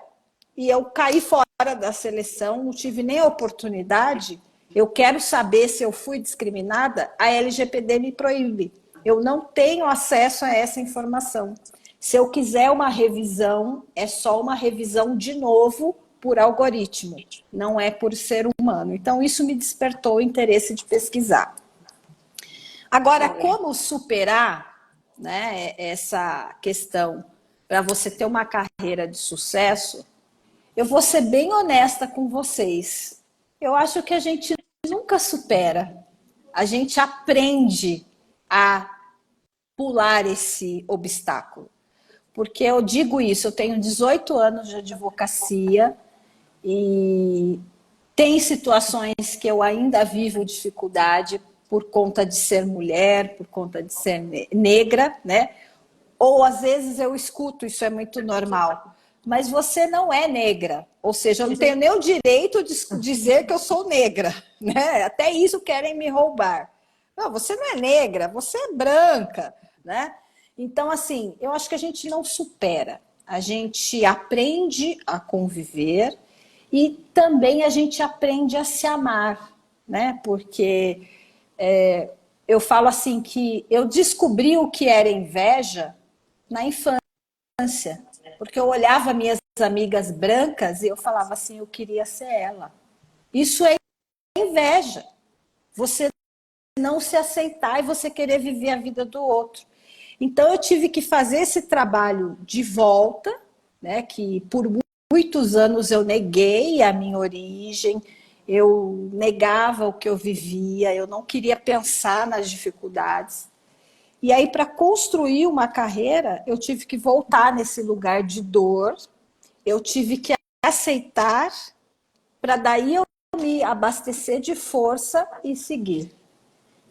e eu caí fora da seleção, não tive nem a oportunidade, eu quero saber se eu fui discriminada, a LGPD me proíbe. Eu não tenho acesso a essa informação. Se eu quiser uma revisão, é só uma revisão de novo por algoritmo, não é por ser humano. Então, isso me despertou o interesse de pesquisar. Agora, como superar, né, essa questão para você ter uma carreira de sucesso? Eu vou ser bem honesta com vocês. Eu acho que a gente nunca supera. A gente aprende a pular esse obstáculo. Porque eu digo isso, eu tenho 18 anos de advocacia e tem situações que eu ainda vivo dificuldade por conta de ser mulher, por conta de ser negra, né? Ou às vezes eu escuto, isso é muito normal, mas você não é negra. Ou seja, eu não tenho nem o direito de dizer que eu sou negra, né? Até isso querem me roubar. Não, você não é negra, você é branca, né? Então, assim, eu acho que a gente não supera. A gente aprende a conviver e também a gente aprende a se amar, né? Porque eu falo assim que eu descobri o que era inveja na infância, porque eu olhava minhas amigas brancas e eu falava assim, eu queria ser ela. Isso é inveja. Você não se aceitar e você querer viver a vida do outro. Então eu tive que fazer esse trabalho de volta, né, que por muitos anos eu neguei a minha origem, eu negava o que eu vivia, eu não queria pensar nas dificuldades. E aí, para construir uma carreira, eu tive que voltar nesse lugar de dor, eu tive que aceitar, para daí eu me abastecer de força e seguir.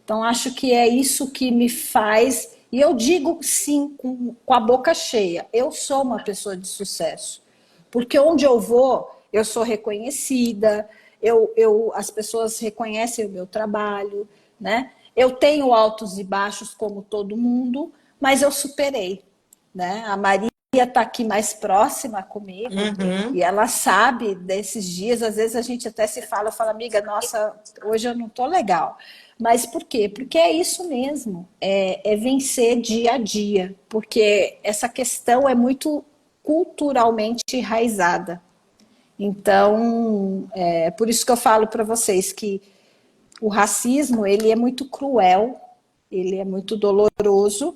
Então, acho que é isso que me faz. E eu digo sim, com a boca cheia: eu sou uma pessoa de sucesso. Porque onde eu vou, eu sou reconhecida, as pessoas reconhecem o meu trabalho, né? Eu tenho altos e baixos como todo mundo, mas eu superei, né? A Maria está aqui mais próxima comigo Uhum. e ela sabe desses dias, às vezes a gente até se fala, fala, amiga, nossa, hoje eu não tô legal. Mas por quê? Porque é isso mesmo, é vencer dia a dia, porque essa questão é muito culturalmente enraizada. Então, é por isso que eu falo para vocês que o racismo ele é muito cruel, ele é muito doloroso,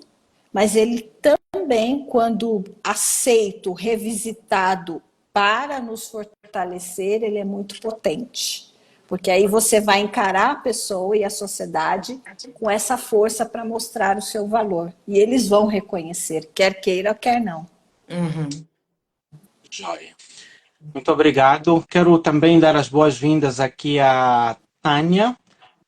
mas ele também, quando aceito, revisitado para nos fortalecer, ele é muito potente. Porque aí você vai encarar a pessoa e a sociedade com essa força para mostrar o seu valor. E eles vão reconhecer, quer queira, quer não. Uhum. Joia. Muito obrigado. Quero também dar as boas-vindas aqui à Tânia,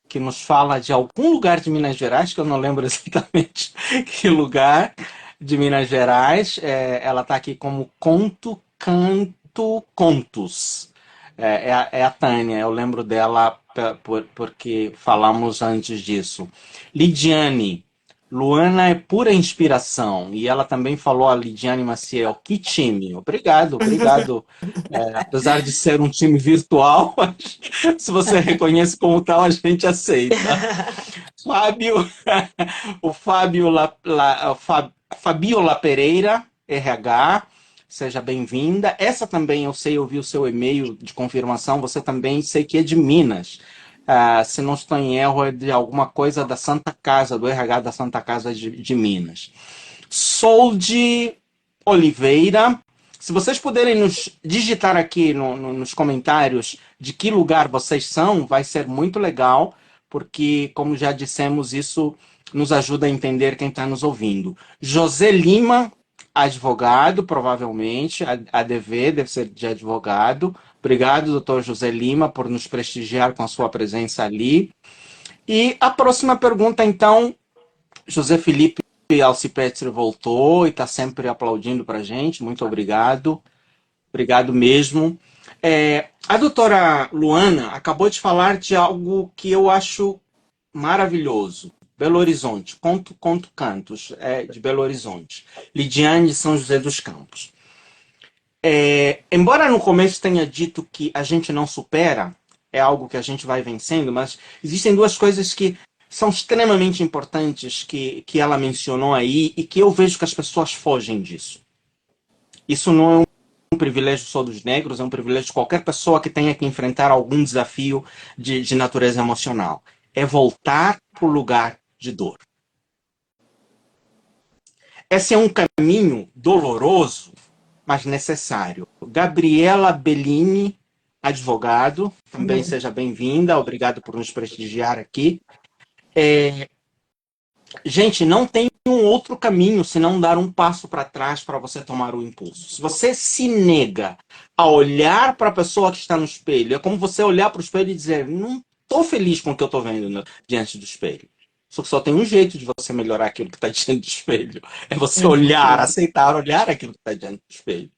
que nos fala de algum lugar de Minas Gerais, que eu não lembro exatamente que lugar de Minas Gerais. Ela está aqui como Conto, Canto, Contos. É a Tânia, eu lembro dela porque falamos antes disso. Lidiane, Luana é pura inspiração. E ela também falou, a Lidiane Maciel, que time. Obrigado, obrigado. Apesar de ser um time virtual, se você reconhece como tal, a gente aceita. Fábio, o Fabiola Pereira, RH, seja bem-vinda. Essa também eu sei, eu vi o seu e-mail de confirmação, você também sei que é de Minas. Se não estou em erro, é de alguma coisa da Santa Casa, do RH da Santa Casa de Minas. Solde Oliveira. Se vocês puderem nos digitar aqui nos comentários de que lugar vocês são, vai ser muito legal, porque, como já dissemos, isso nos ajuda a entender quem está nos ouvindo. José Lima, advogado, provavelmente, ADV deve ser de advogado. Obrigado, doutor José Lima, por nos prestigiar com a sua presença ali. E a próxima pergunta, então, José Felipe Alcipetri voltou e está sempre aplaudindo para a gente. Muito obrigado. Obrigado mesmo. A doutora Luana acabou de falar de algo que eu acho maravilhoso. Belo Horizonte, Conto Cantos, de Belo Horizonte. Lidiane de São José dos Campos. Embora no começo tenha dito que a gente não supera, é algo que a gente vai vencendo, mas existem duas coisas que são extremamente importantes que ela mencionou aí e que eu vejo que as pessoas fogem disso. Isso não é um privilégio só dos negros, é um privilégio de qualquer pessoa que tenha que enfrentar algum desafio de natureza emocional. É voltar para o lugar de dor. Esse é um caminho doloroso, mas necessário. Gabriela Bellini, advogado, também seja bem-vinda, obrigado por nos prestigiar aqui. Gente, não tem um outro caminho se não dar um passo para trás para você tomar o impulso. Se você se nega a olhar para a pessoa que está no espelho, é como você olhar para o espelho e dizer: não estou feliz com o que eu estou vendo diante do espelho. Só que só tem um jeito de você melhorar aquilo que está diante do espelho. É você olhar, aceitar olhar aquilo que está diante do espelho.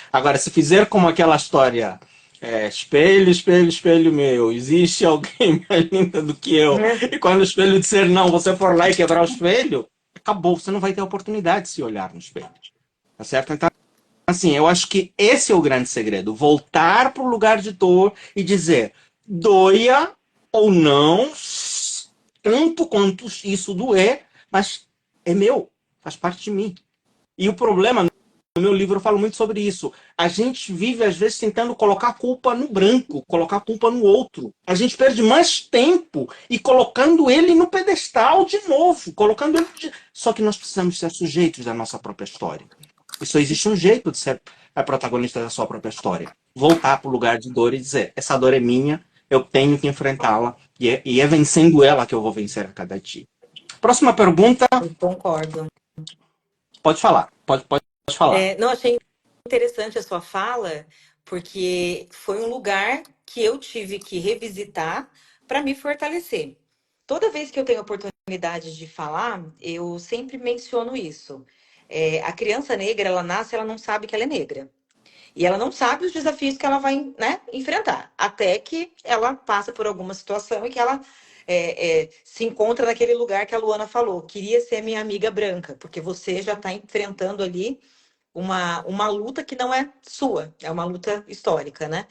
Agora, se fizer como aquela história, espelho, espelho, espelho meu, existe alguém mais linda do que eu, e quando o espelho disser não, você for lá e quebrar o espelho, acabou, você não vai ter oportunidade de se olhar no espelho. Tá certo? Então, assim, eu acho que esse é o grande segredo. Voltar para o lugar de dor e dizer, doia ou não, tanto quanto isso doer, mas é meu, faz parte de mim. E o problema, no meu livro eu falo muito sobre isso, a gente vive às vezes tentando colocar a culpa no branco, colocar a culpa no outro. A gente perde mais tempo e colocando ele no pedestal de novo, colocando ele Só que nós precisamos ser sujeitos da nossa própria história. E só existe um jeito de ser a protagonista da sua própria história. Voltar para o lugar de dor e dizer, essa dor é minha, eu tenho que enfrentá-la, e é vencendo ela que eu vou vencer a cada dia. Próxima pergunta. Eu concordo. Pode falar, pode falar. Não, achei interessante a sua fala, porque foi um lugar que eu tive que revisitar para me fortalecer. Toda vez que eu tenho oportunidade de falar, eu sempre menciono isso. A criança negra, ela nasce, ela não sabe que ela é negra. E ela não sabe os desafios que ela vai, né, enfrentar, até que ela passa por alguma situação e que ela se encontra naquele lugar que a Luana falou. Queria ser minha amiga branca, porque você já está enfrentando ali uma luta que não é sua, é uma luta histórica, né?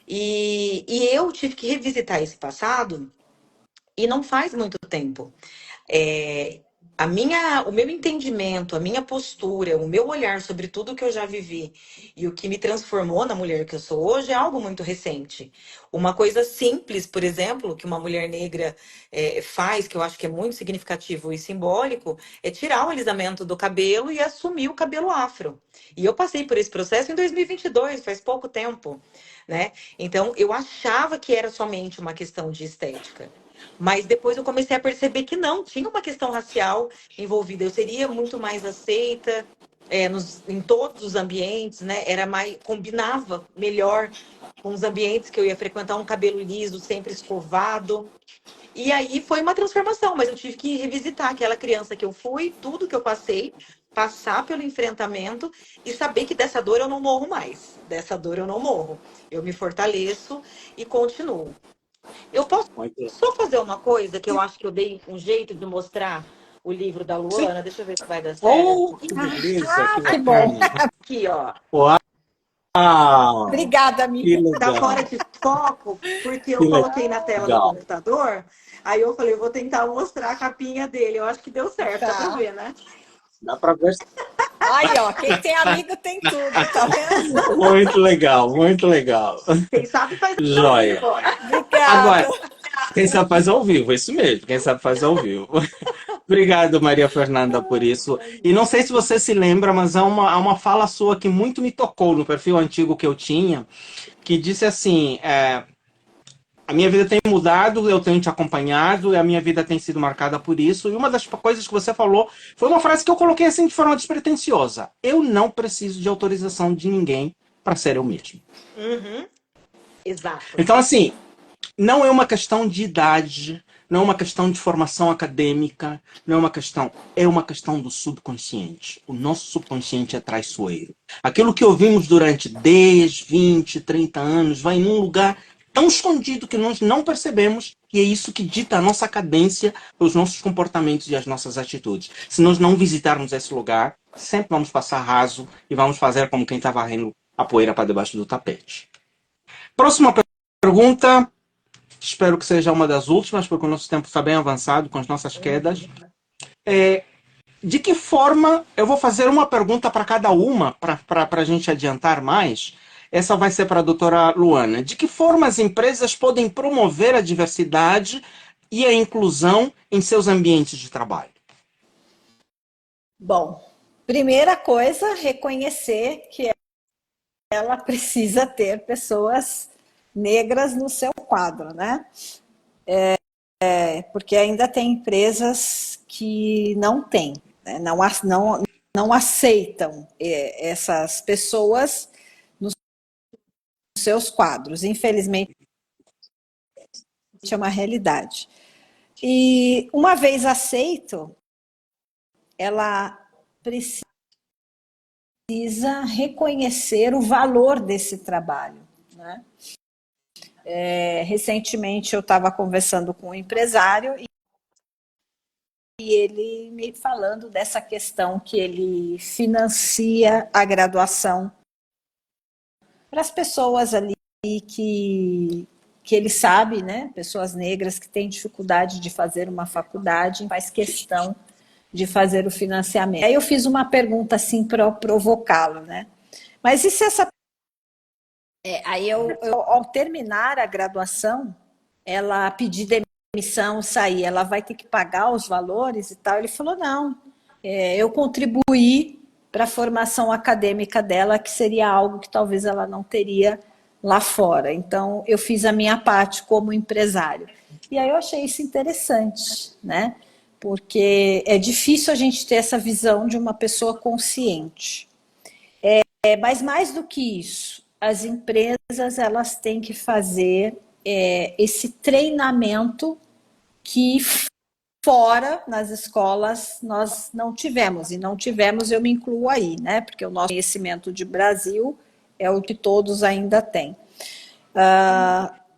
E eu tive que revisitar esse passado e não faz muito tempo. É, o meu entendimento, a minha postura, o meu olhar sobre tudo que eu já vivi e o que me transformou na mulher que eu sou hoje é algo muito recente. Uma coisa simples, por exemplo, que uma mulher negra faz, que eu acho que é muito significativo e simbólico, é tirar o alisamento do cabelo e assumir o cabelo afro. E eu passei por esse processo em 2022, faz pouco tempo, né? Então, eu achava que era somente uma questão de estética. Mas depois eu comecei a perceber que não, tinha uma questão racial envolvida. Eu seria muito mais aceita em todos os ambientes, né? Era mais, combinava melhor com os ambientes que eu ia frequentar, um cabelo liso, sempre escovado. E aí foi uma transformação, mas eu tive que revisitar aquela criança que eu fui, tudo que eu passei, passar pelo enfrentamento e saber que dessa dor eu não morro mais. Dessa dor eu não morro. Eu me fortaleço e continuo. Eu posso só fazer uma coisa que eu acho que eu dei um jeito de mostrar o livro da Sim. Luana? Deixa eu ver se vai dar Oh, certo. que beleza, que Que bom. bacana. Aqui, ó. Uau, Obrigada, que amiga. Tá legal, fora de foco, porque que eu coloquei na tela do legal. computador. Aí eu falei, vou tentar mostrar a capinha dele. Eu acho que deu certo, dá pra Tá. ver, né? Dá para ver. Aí, ó, quem tem amigo tem tudo, tá vendo? Muito legal, muito legal. Quem sabe faz ao Joia. vivo. Obrigada. Agora, quem sabe faz ao vivo, isso mesmo, quem sabe faz ao vivo. Obrigado, Maria Fernanda, por isso. E não sei se você se lembra, mas há uma fala sua que muito me tocou no perfil antigo que eu tinha, que disse assim: a minha vida tem mudado, eu tenho te acompanhado, e a minha vida tem sido marcada por isso. E uma das coisas que você falou foi uma frase que eu coloquei assim de forma despretensiosa: eu não preciso de autorização de ninguém para ser eu mesmo. Uhum, exato. Então, assim, não é uma questão de idade, não é uma questão de formação acadêmica, não é uma questão, é uma questão do subconsciente. O nosso subconsciente é traiçoeiro. Aquilo que ouvimos durante 10, 20, 30 anos vai em um lugar tão escondido que nós não percebemos, e é isso que dita a nossa cadência, os nossos comportamentos e as nossas atitudes. Se nós não visitarmos esse lugar, sempre vamos passar raso e vamos fazer como quem está varrendo a poeira para debaixo do tapete. Próxima pergunta. Espero que seja uma das últimas, porque o nosso tempo está bem avançado com as nossas quedas. De que forma, eu vou fazer uma pergunta para cada uma, para a gente adiantar mais. Essa vai ser para a doutora Luana. De que forma as empresas podem promover a diversidade e a inclusão em seus ambientes de trabalho? Bom, primeira coisa, reconhecer que ela precisa ter pessoas negras no seu quadro, né? Porque ainda tem empresas que não têm, né? Não aceitam essas pessoas nos seus quadros. Infelizmente, é uma realidade. E uma vez aceito, ela precisa reconhecer o valor desse trabalho, né? Recentemente eu estava conversando com um empresário e ele me falando dessa questão que ele financia a graduação para as pessoas ali que ele sabe, né? Pessoas negras que têm dificuldade de fazer uma faculdade, faz questão de fazer o financiamento. Aí eu fiz uma pergunta assim para provocá-lo, né? Mas e se essa... aí ao terminar a graduação, ela pedir demissão, sair, ela vai ter que pagar os valores e tal? Ele falou, não, eu contribuí para a formação acadêmica dela, que seria algo que talvez ela não teria lá fora. Então, eu fiz a minha parte como empresário. E aí eu achei isso interessante, né? Porque é difícil a gente ter essa visão de uma pessoa consciente. Mas mais do que isso, as empresas elas têm que fazer esse treinamento que fora, nas escolas, nós não tivemos. E não tivemos, eu me incluo aí, né? Porque o nosso conhecimento de Brasil é o que todos ainda têm.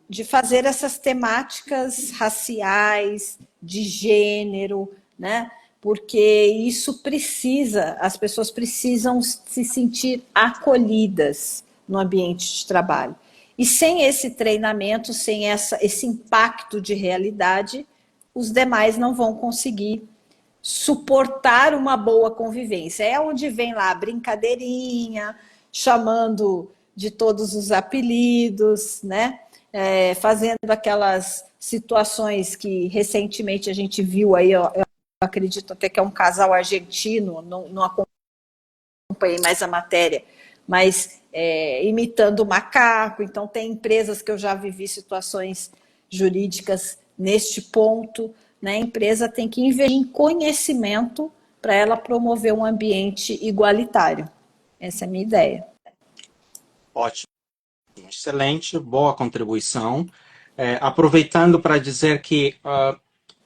De fazer essas temáticas raciais, de gênero, né? Porque isso precisa, as pessoas precisam se sentir acolhidas no ambiente de trabalho. E sem esse treinamento, sem esse impacto de realidade, os demais não vão conseguir suportar uma boa convivência. É onde vem lá a brincadeirinha, chamando de todos os apelidos, né? Fazendo aquelas situações que recentemente a gente viu aí, eu acredito até que é um casal argentino, não acompanhei mais a matéria, mas imitando o macaco. Então tem empresas que eu já vivi situações jurídicas neste ponto, né? A empresa tem que investir em conhecimento para ela promover um ambiente igualitário. Essa é a minha ideia. Ótimo, excelente, boa contribuição. Aproveitando para dizer que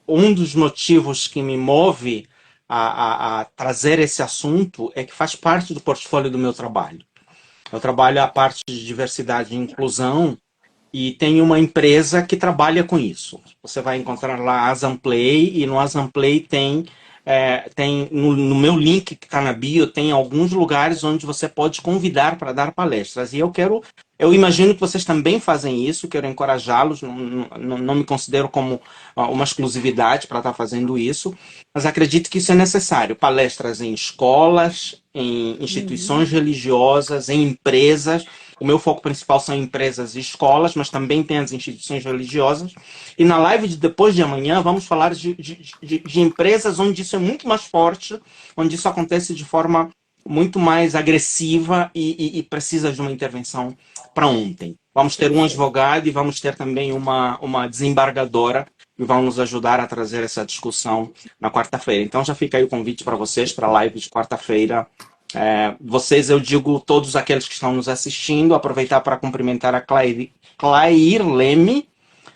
um dos motivos que me move a trazer esse assunto é que faz parte do portfólio do meu trabalho. Eu trabalho a parte de diversidade e inclusão e tem uma empresa que trabalha com isso. Você vai encontrar lá a Asamplay, e no Asamplay tem no meu link que está na bio, tem alguns lugares onde você pode convidar para dar palestras. E eu imagino que vocês também fazem isso, quero encorajá-los, não me considero como uma exclusividade para estar fazendo isso, mas acredito que isso é necessário. Palestras em escolas, em instituições religiosas, em empresas. O meu foco principal são empresas e escolas, mas também tem as instituições religiosas. E na live de depois de amanhã, vamos falar de empresas onde isso é muito mais forte, onde isso acontece de forma muito mais agressiva e precisa de uma intervenção para ontem. Vamos ter um advogado e vamos ter também uma desembargadora que vão nos ajudar a trazer essa discussão na quarta-feira. Então já fica aí o convite para vocês, para a live de quarta-feira. Vocês, eu digo, todos aqueles que estão nos assistindo, aproveitar para cumprimentar a Clair Leme.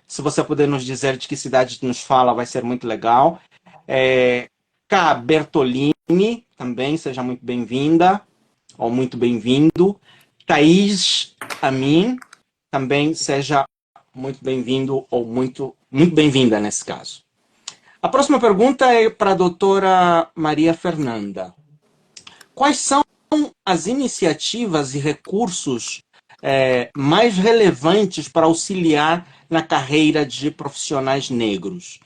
Se você puder nos dizer de que cidade nos fala, vai ser muito legal. K. Bertolini, também, seja muito bem-vinda, ou muito bem-vindo. Thaís Amin, também seja muito bem-vindo, ou muito bem-vinda nesse caso. A próxima pergunta é para a doutora Maria Fernanda. Quais são as iniciativas e recursos mais relevantes para auxiliar na carreira de profissionais negros?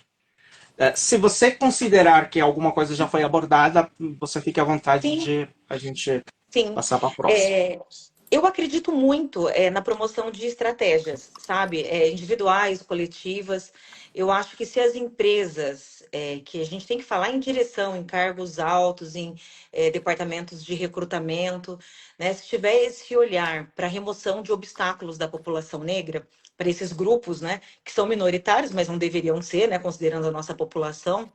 Se você considerar que alguma coisa já foi abordada, você fique à vontade Sim. de a gente Sim. passar para a próxima. Eu acredito muito na promoção de estratégias, sabe? Individuais, coletivas. Eu acho que se as empresas, que a gente tem que falar em direção, em cargos altos, em departamentos de recrutamento, né? Se tiver esse olhar para a remoção de obstáculos da população negra, para esses grupos, né, que são minoritários, mas não deveriam ser, né, considerando a nossa população,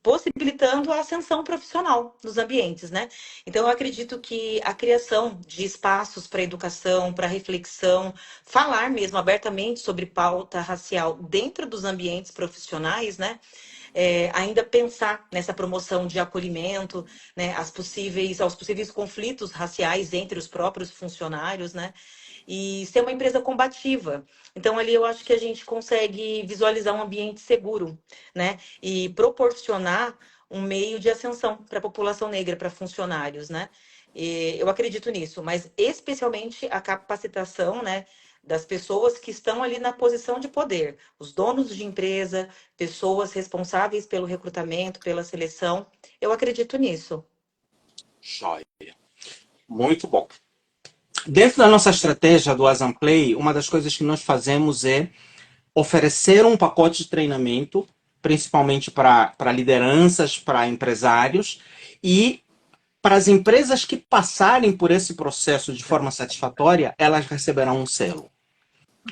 possibilitando a ascensão profissional nos ambientes, né? Então, eu acredito que a criação de espaços para educação, para reflexão, falar mesmo abertamente sobre pauta racial dentro dos ambientes profissionais, né? Ainda pensar nessa promoção de acolhimento, né, aos possíveis conflitos raciais entre os próprios funcionários, né, e ser uma empresa combativa. Então, ali eu acho que a gente consegue visualizar um ambiente seguro, né, e proporcionar um meio de ascensão para a população negra, para funcionários, né. E eu acredito nisso, mas especialmente a capacitação, né, das pessoas que estão ali na posição de poder, os donos de empresa, pessoas responsáveis pelo recrutamento, pela seleção. Eu acredito nisso. Joia. Muito bom. Dentro da nossa estratégia do Asamplay, uma das coisas que nós fazemos é oferecer um pacote de treinamento, principalmente para lideranças, para empresários, e para as empresas que passarem por esse processo de forma satisfatória, elas receberão um selo.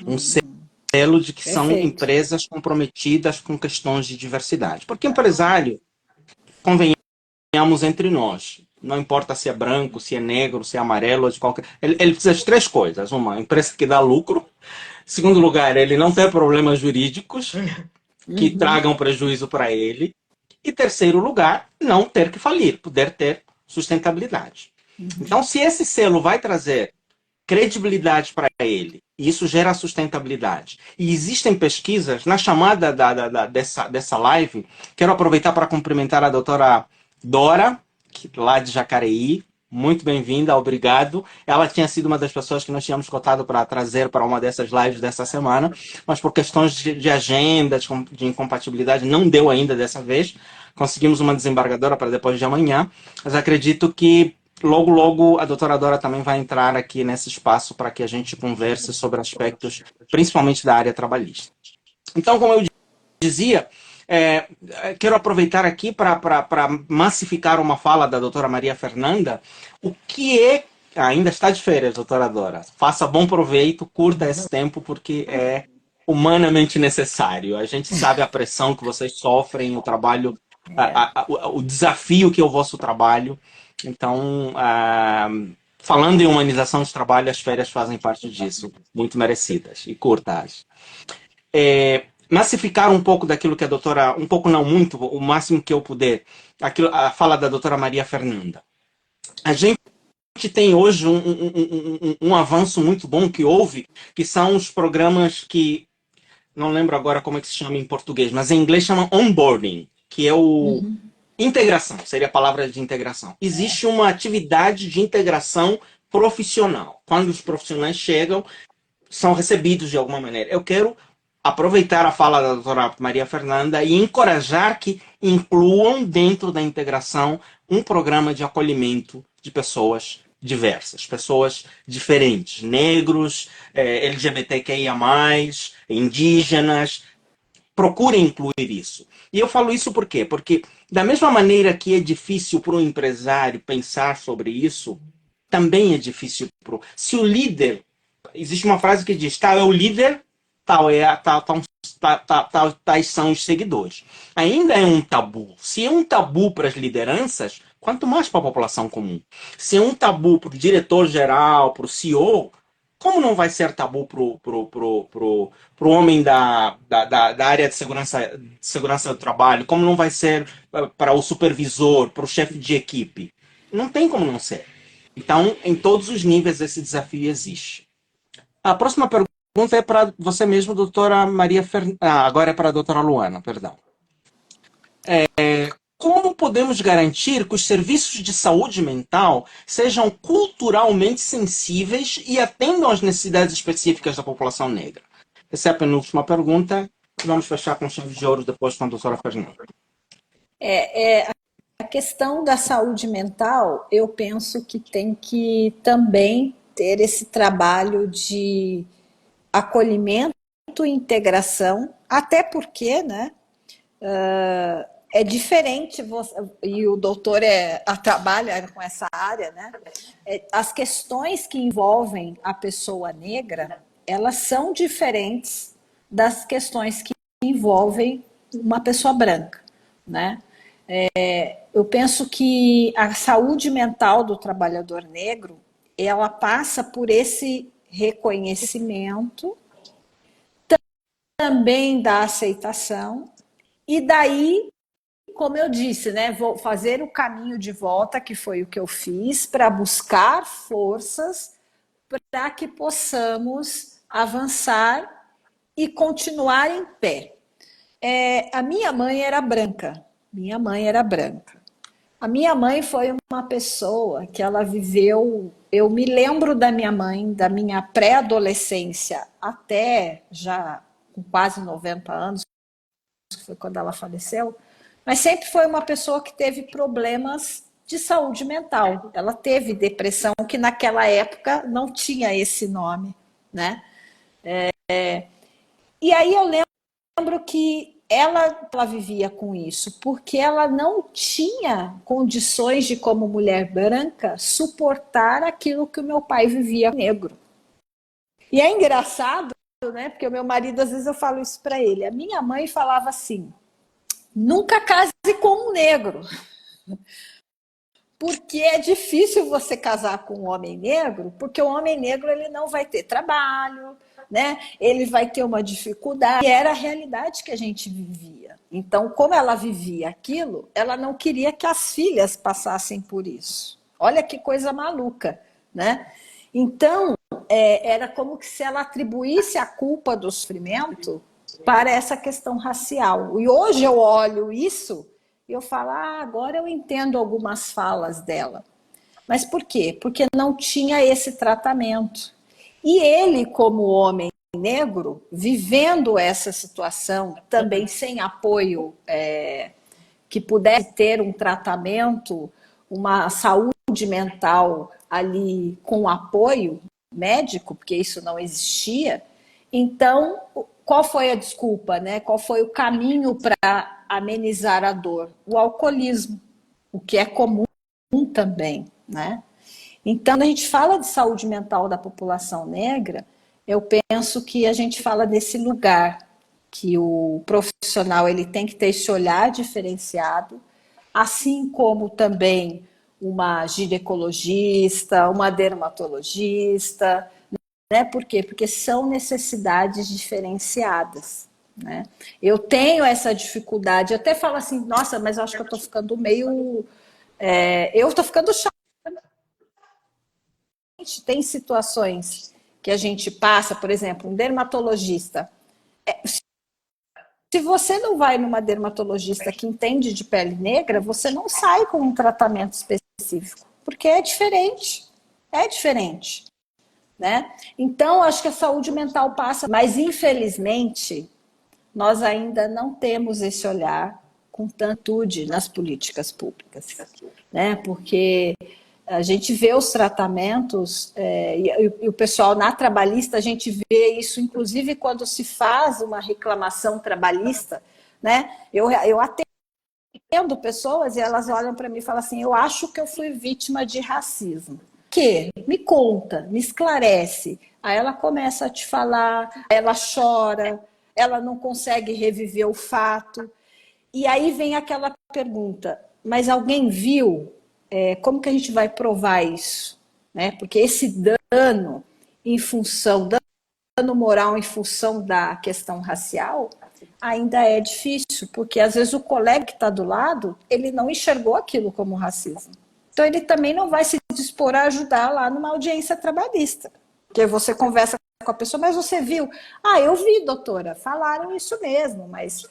Um selo de que são Perfeito. empresas comprometidas com questões de diversidade. Porque empresário, convenhamos entre nós, não importa se é branco, se é negro, se é amarelo, ou de qualquer... ele precisa de três coisas. Uma, empresa que dá lucro. Segundo lugar, ele não tem problemas jurídicos que tragam prejuízo para ele. E terceiro lugar, não ter que falir, poder ter sustentabilidade. Então, se esse selo vai trazer credibilidade para ele, e isso gera sustentabilidade, e existem pesquisas, na chamada dessa live, quero aproveitar para cumprimentar a doutora Dora, lá de Jacareí, muito bem-vinda, obrigado. Ela tinha sido uma das pessoas que nós tínhamos cotado para trazer para uma dessas lives dessa semana, mas por questões de agenda, de incompatibilidade, não deu ainda dessa vez. Conseguimos uma desembargadora para depois de amanhã, mas acredito que logo, logo a doutora Dora também vai entrar aqui nesse espaço para que a gente converse sobre aspectos, principalmente da área trabalhista. Então, como eu dizia, quero aproveitar aqui para massificar uma fala da doutora Maria Fernanda. O que é... Ainda está de férias, doutora Dora. Faça bom proveito, curta esse tempo, porque é humanamente necessário. A gente sabe a pressão que vocês sofrem, o trabalho, o desafio que é o vosso trabalho. Então, falando em humanização de trabalho, as férias fazem parte disso. Muito merecidas e curtas. Massificar um pouco daquilo que a doutora, um pouco não muito, o máximo que eu puder, a fala da doutora Maria Fernanda. A gente tem hoje um avanço muito bom que houve, que são os programas que, não lembro agora como é que se chama em português, mas em inglês chama onboarding, que é o... Integração, seria a palavra de integração. Existe uma atividade de integração profissional. Quando os profissionais chegam, são recebidos de alguma maneira. Eu quero aproveitar a fala da doutora Maria Fernanda e encorajar que incluam dentro da integração um programa de acolhimento de pessoas diversas, pessoas diferentes, negros, LGBTQIA+, indígenas. Procurem incluir isso. E eu falo isso por quê? Porque da mesma maneira que é difícil para um empresário pensar sobre isso, também é difícil para o... Se o líder... Existe uma frase que diz, tal é o líder, tais são os seguidores. Ainda é um tabu. Se é um tabu para as lideranças, quanto mais para a população comum. Se é um tabu para o diretor-geral, para o CEO, como não vai ser tabu pro homem da área de segurança do trabalho? Como não vai ser para o supervisor, para o chefe de equipe? Não tem como não ser. Então, em todos os níveis, esse desafio existe. A próxima pergunta é para você mesmo, doutora Maria Fernanda. Agora é para a doutora Luana, perdão. Como podemos garantir que os serviços de saúde mental sejam culturalmente sensíveis e atendam às necessidades específicas da população negra? Essa é a penúltima pergunta. Vamos fechar com chave de ouro depois com a doutora Fernanda. A questão da saúde mental, eu penso que tem que também ter esse trabalho de acolhimento e integração, até porque, né, é diferente, e o doutor trabalha com essa área, né? As questões que envolvem a pessoa negra, elas são diferentes das questões que envolvem uma pessoa branca, né? Eu penso que a saúde mental do trabalhador negro, ela passa por esse reconhecimento, também da aceitação, e daí, como eu disse, né, vou fazer o caminho de volta, que foi o que eu fiz, para buscar forças para que possamos avançar e continuar em pé. A minha mãe era branca. A minha mãe foi uma pessoa que ela viveu. Eu me lembro da minha mãe, da minha pré-adolescência até já com quase 90 anos, que foi quando ela faleceu, mas sempre foi uma pessoa que teve problemas de saúde mental. Ela teve depressão, que naquela época não tinha esse nome, né? E aí eu lembro que ela vivia com isso, porque ela não tinha condições de, como mulher branca, suportar aquilo que o meu pai vivia negro. E é engraçado, né? Porque o meu marido, às vezes eu falo isso para ele. A minha mãe falava assim: nunca case com um negro, porque é difícil você casar com um homem negro, porque o homem negro ele não vai ter trabalho, né? Ele vai ter uma dificuldade. E era a realidade que a gente vivia. Então, como ela vivia aquilo, ela não queria que as filhas passassem por isso. Olha que coisa maluca, né? Então, era como se ela atribuísse a culpa do sofrimento para essa questão racial. E hoje eu olho isso e eu falo, agora eu entendo algumas falas dela. Mas por quê? Porque não tinha esse tratamento. E ele, como homem negro, vivendo essa situação, também sem apoio, que pudesse ter um tratamento, uma saúde mental ali com apoio médico, porque isso não existia. Então, qual foi a desculpa, né? Qual foi o caminho para amenizar a dor? O alcoolismo, o que é comum também, né? Então, quando a gente fala de saúde mental da população negra, eu penso que a gente fala desse lugar, que o profissional ele tem que ter esse olhar diferenciado, assim como também uma ginecologista, uma dermatologista, né? Por quê? Porque são necessidades diferenciadas, né? Eu tenho essa dificuldade, eu até falo assim, nossa, mas eu acho que eu estou ficando meio... eu estou ficando chata. Tem situações que a gente passa, por exemplo, um dermatologista. Se você não vai numa dermatologista que entende de pele negra, você não sai com um tratamento específico, porque é diferente. É diferente, né? Então, acho que a saúde mental passa, mas infelizmente, nós ainda não temos esse olhar com tantude nas políticas públicas, né? Porque a gente vê os tratamentos, e o pessoal na trabalhista, a gente vê isso, inclusive, quando se faz uma reclamação trabalhista, né? Eu atendo pessoas e elas olham para mim e falam assim, eu acho que eu fui vítima de racismo. Que? Me conta, me esclarece. Aí ela começa a te falar, ela chora, ela não consegue reviver o fato. E aí vem aquela pergunta, mas alguém viu? Como que a gente vai provar isso? Né? Porque esse dano em função, dano moral em função da questão racial, ainda é difícil, porque às vezes o colega que está do lado, ele não enxergou aquilo como racismo. Então ele também não vai se dispor a ajudar lá numa audiência trabalhista. Porque você conversa com a pessoa, mas você viu? Eu vi, doutora, falaram isso mesmo, mas...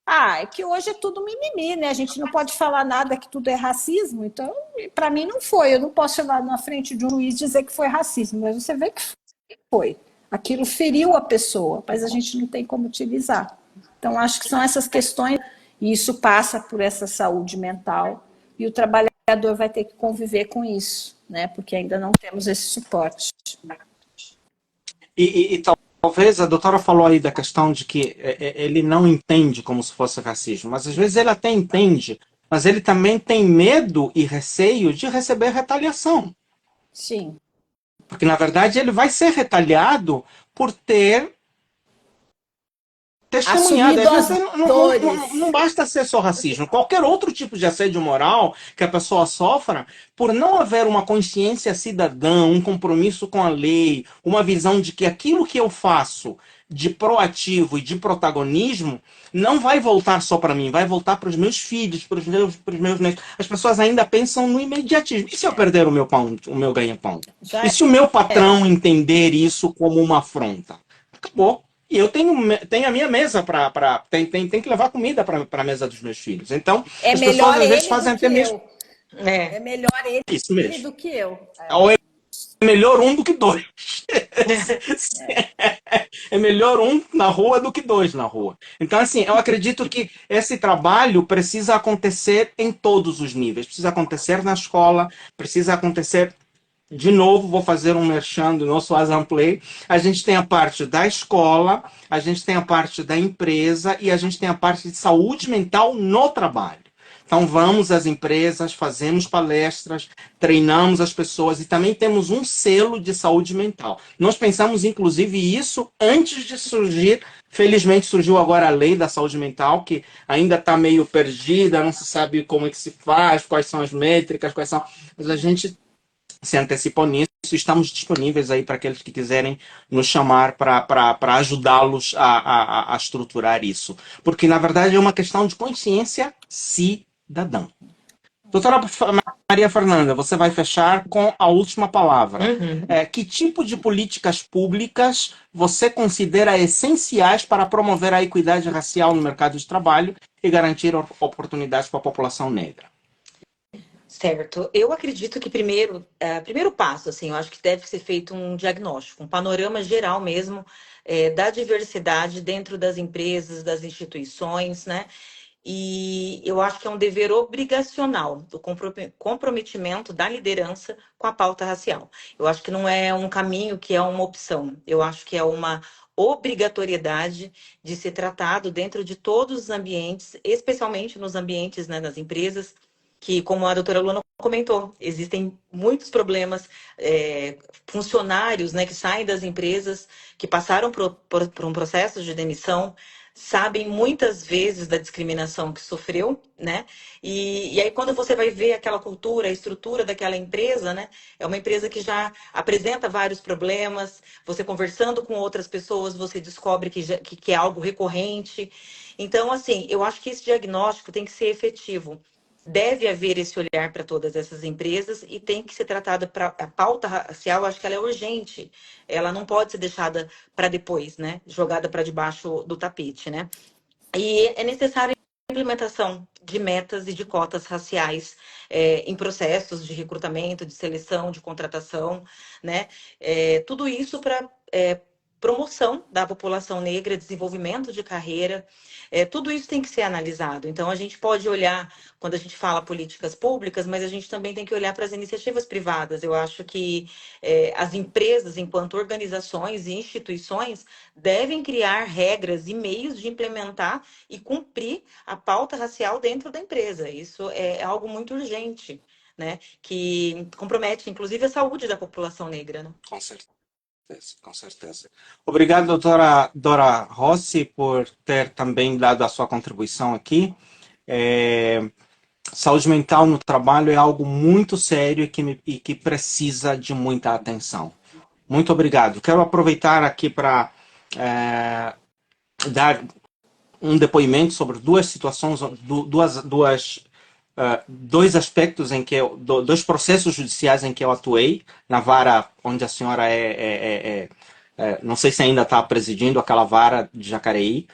é que hoje é tudo mimimi, né? A gente não pode falar nada que tudo é racismo. Então, para mim não foi. Eu não posso ir lá na frente de um juiz e dizer que foi racismo, mas você vê que foi. Aquilo feriu a pessoa, mas a gente não tem como utilizar. Então, acho que são essas questões, e isso passa por essa saúde mental, e o trabalhador vai ter que conviver com isso, né? Porque ainda não temos esse suporte. E talvez a doutora falou aí da questão de que ele não entende como se fosse racismo, mas às vezes ele até entende, mas ele também tem medo e receio de receber retaliação. Sim. Porque, na verdade, ele vai ser retaliado por ter testemunhada. Assumido Às as vezes dores. não basta ser só racismo. Qualquer outro tipo de assédio moral que a pessoa sofra, por não haver uma consciência cidadã, um compromisso com a lei, uma visão de que aquilo que eu faço de proativo e de protagonismo não vai voltar só para mim, vai voltar para os meus filhos, para os meus netos. As pessoas ainda pensam no imediatismo. E se eu perder o meu pão, o meu ganha-pão? Já E se o meu era. patrão entender isso como uma afronta? Acabou. E eu tenho a minha mesa tem que levar comida para a mesa dos meus filhos. Então, É as pessoas melhor às vezes ele do fazem que até mesmo eu. É É. melhor isso ele mesmo. do que eu. Ou é melhor um do que dois. É melhor um na rua do que dois na rua. Então, assim, eu acredito que esse trabalho precisa acontecer em todos os níveis. Precisa acontecer na escola, precisa acontecer. De novo, vou fazer um merchan do nosso Asamplay. A gente tem a parte da escola, a gente tem a parte da empresa e a gente tem a parte de saúde mental no trabalho. Então, vamos às empresas, fazemos palestras, treinamos as pessoas e também temos um selo de saúde mental. Nós pensamos, inclusive, isso antes de surgir. Felizmente surgiu agora a lei da saúde mental, que ainda está meio perdida, não se sabe como é que se faz, quais são as métricas, quais são. Mas a gente se antecipou nisso. Estamos disponíveis aí para aqueles que quiserem nos chamar para ajudá-los a estruturar isso. Porque, na verdade, é uma questão de consciência cidadã. Doutora Maria Fernanda, você vai fechar com a última palavra. Uhum. Que tipo de políticas públicas você considera essenciais para promover a equidade racial no mercado de trabalho e garantir oportunidades para a população negra? Certo. Eu acredito que primeiro passo, assim, eu acho que deve ser feito um diagnóstico, um panorama geral mesmo, da diversidade dentro das empresas, das instituições, né? E eu acho que é um dever obrigacional do comprometimento da liderança com a pauta racial. Eu acho que não é um caminho que é uma opção. Eu acho que é uma obrigatoriedade de ser tratado dentro de todos os ambientes, especialmente nos ambientes, né, nas empresas, que, como a doutora Luna comentou, existem muitos problemas, funcionários, né, que saem das empresas, que passaram por um processo de demissão, sabem muitas vezes da discriminação que sofreu, né? E aí, quando você vai ver aquela cultura, a estrutura daquela empresa, né? É uma empresa que já apresenta vários problemas. Você conversando com outras pessoas, você descobre que é algo recorrente. Então, assim, eu acho que esse diagnóstico tem que ser efetivo. Deve haver esse olhar para todas essas empresas e tem que ser tratada para a pauta racial, eu acho que ela é urgente. Ela não pode ser deixada para depois, né? Jogada para debaixo do tapete, né? E é necessário a implementação de metas e de cotas raciais em processos de recrutamento, de seleção, de contratação, né? Tudo isso para promoção da população negra, desenvolvimento de carreira, tudo isso tem que ser analisado. Então, a gente pode olhar, quando a gente fala políticas públicas, mas a gente também tem que olhar para as iniciativas privadas. Eu acho que as empresas, enquanto organizações e instituições, devem criar regras e meios de implementar e cumprir a pauta racial dentro da empresa. Isso é algo muito urgente, né? Que compromete, inclusive, a saúde da população negra, né? Com certeza. Com certeza. Obrigado, doutora Dora Rossi, por ter também dado a sua contribuição aqui. Saúde mental no trabalho é algo muito sério e que precisa de muita atenção. Muito obrigado. Quero aproveitar aqui para dar um depoimento sobre duas situações, dois aspectos em que dois processos judiciais em que eu atuei na vara onde a senhora não sei se ainda está presidindo aquela vara de Jacareí,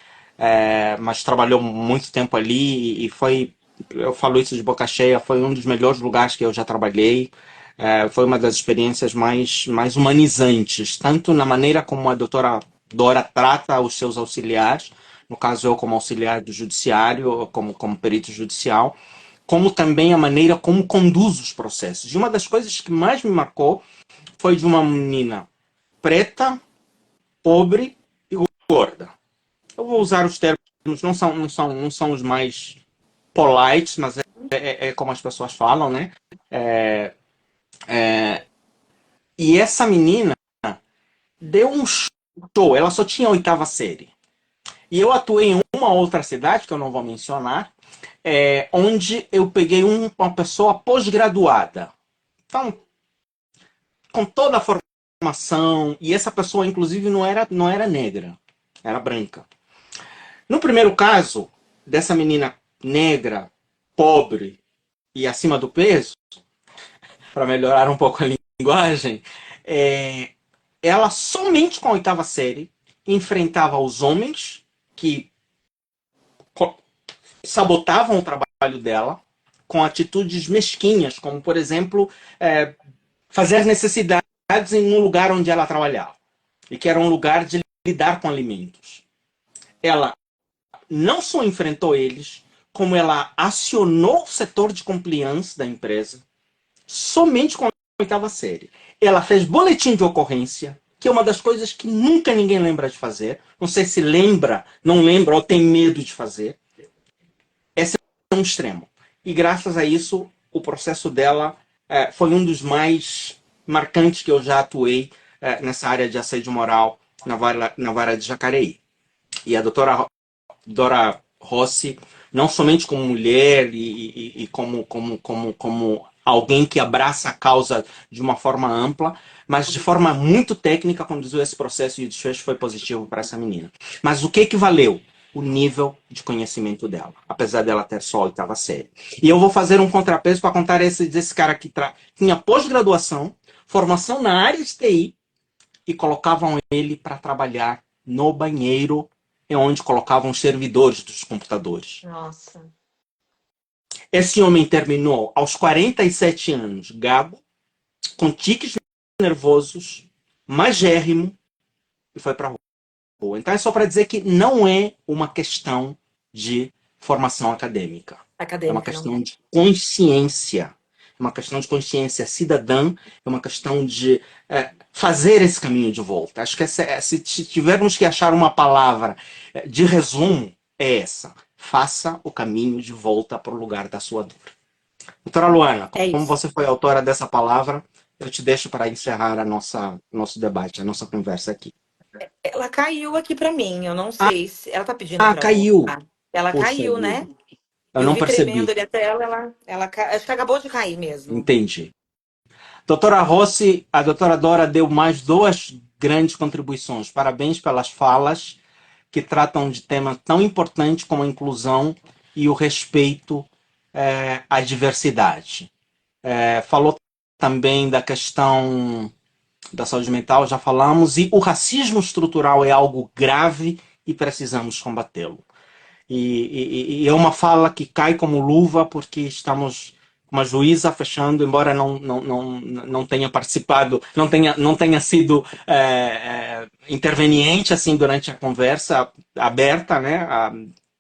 mas trabalhou muito tempo ali e foi, eu falo isso de boca cheia, foi um dos melhores lugares que eu já trabalhei. Foi uma das experiências mais humanizantes, tanto na maneira como a doutora Dora trata os seus auxiliares, no caso eu como auxiliar do judiciário, como perito judicial, como também a maneira como conduz os processos. E uma das coisas que mais me marcou foi de uma menina preta, pobre e gorda. Eu vou usar os termos, não são os mais polites, mas é como as pessoas falam, né? E essa menina deu um show, ela só tinha a oitava série. E eu atuei em uma outra cidade, que eu não vou mencionar, onde eu peguei uma pessoa pós-graduada. Então, com toda a formação, e essa pessoa, inclusive, não era negra, era branca. No primeiro caso, dessa menina negra, pobre e acima do peso, para melhorar um pouco a linguagem, ela somente com a oitava série enfrentava os homens que sabotavam o trabalho dela com atitudes mesquinhas, como, por exemplo, fazer necessidades em um lugar onde ela trabalhava, e que era um lugar de lidar com alimentos. Ela não só enfrentou eles, como ela acionou o setor de compliance da empresa somente com a oitava série. Ela fez boletim de ocorrência, que é uma das coisas que nunca ninguém lembra de fazer. Não sei se lembra, não lembra ou tem medo de fazer. Esse é um extremo. E graças a isso, o processo dela foi um dos mais marcantes que eu já atuei nessa área de assédio moral na vara de Jacareí. E a doutora Dora Rossi, não somente como mulher e como alguém que abraça a causa de uma forma ampla, mas de forma muito técnica conduziu esse processo e o desfecho foi positivo para essa menina. Mas o que valeu? O nível de conhecimento dela, apesar dela ter só a oitava série. E eu vou fazer um contrapeso para contar desse cara que tinha pós-graduação, formação na área de TI, e colocavam ele para trabalhar no banheiro, onde colocavam os servidores dos computadores. Nossa. Esse homem terminou aos 47 anos, gago, com tiques nervosos, magérrimo, e foi para a rua. Então é só para dizer que não é uma questão de formação acadêmica. É uma questão de consciência. É uma questão de consciência cidadã, é uma questão de fazer esse caminho de volta. Acho que se tivermos que achar uma palavra de resumo, é essa. Faça o caminho de volta para o lugar da sua dor. Doutora Luana, como você foi autora dessa palavra, eu te deixo para encerrar nosso debate, a nossa conversa aqui. Ela caiu aqui para mim, eu não sei se... Ela tá pedindo para caiu. voltar. Ela Poxa caiu, vida. né? Eu não vi percebi. tremendo ali a tela, acho que acabou de cair mesmo. Entendi. Doutora Rossi, a doutora Dora deu mais 2 grandes contribuições. Parabéns pelas falas que tratam de temas tão importantes como a inclusão e o respeito à diversidade. Falou também da questão da saúde mental, já falamos, e o racismo estrutural é algo grave e precisamos combatê-lo. E é uma fala que cai como luva, porque estamos com uma juíza fechando, embora não tenha participado, não tenha sido interveniente assim durante a conversa aberta, né, a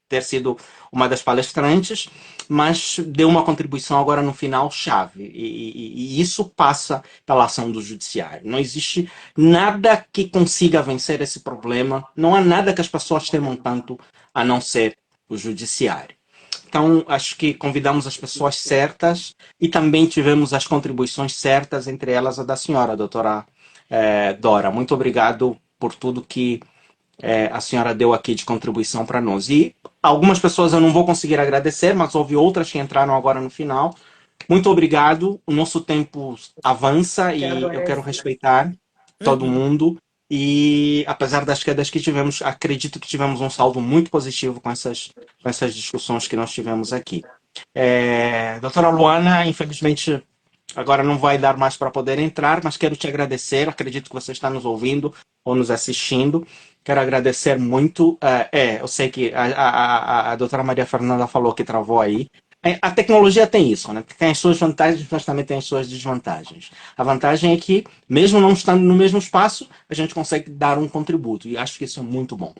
ter sido uma das palestrantes, mas deu uma contribuição agora no final chave. E isso passa pela ação do judiciário. Não existe nada que consiga vencer esse problema, não há nada que as pessoas temam tanto a não ser o judiciário. Então, acho que convidamos as pessoas certas e também tivemos as contribuições certas, entre elas a da senhora, a doutora Dora. Muito obrigado por tudo que a senhora deu aqui de contribuição para nós. E algumas pessoas eu não vou conseguir agradecer, mas houve outras que entraram agora no final. Muito obrigado. O nosso tempo avança e eu quero respeitar todo mundo. E apesar das quedas que tivemos, acredito que tivemos um saldo muito positivo com essas discussões que nós tivemos aqui. Doutora Luana, infelizmente agora não vai dar mais para poder entrar, mas quero te agradecer. Acredito que você está nos ouvindo ou nos assistindo. Quero agradecer muito. Eu sei que a doutora Maria Fernanda falou que travou aí. A tecnologia tem isso, né? Tem as suas vantagens, mas também tem as suas desvantagens. A vantagem é que, mesmo não estando no mesmo espaço, a gente consegue dar um contributo. E acho que isso é muito bom.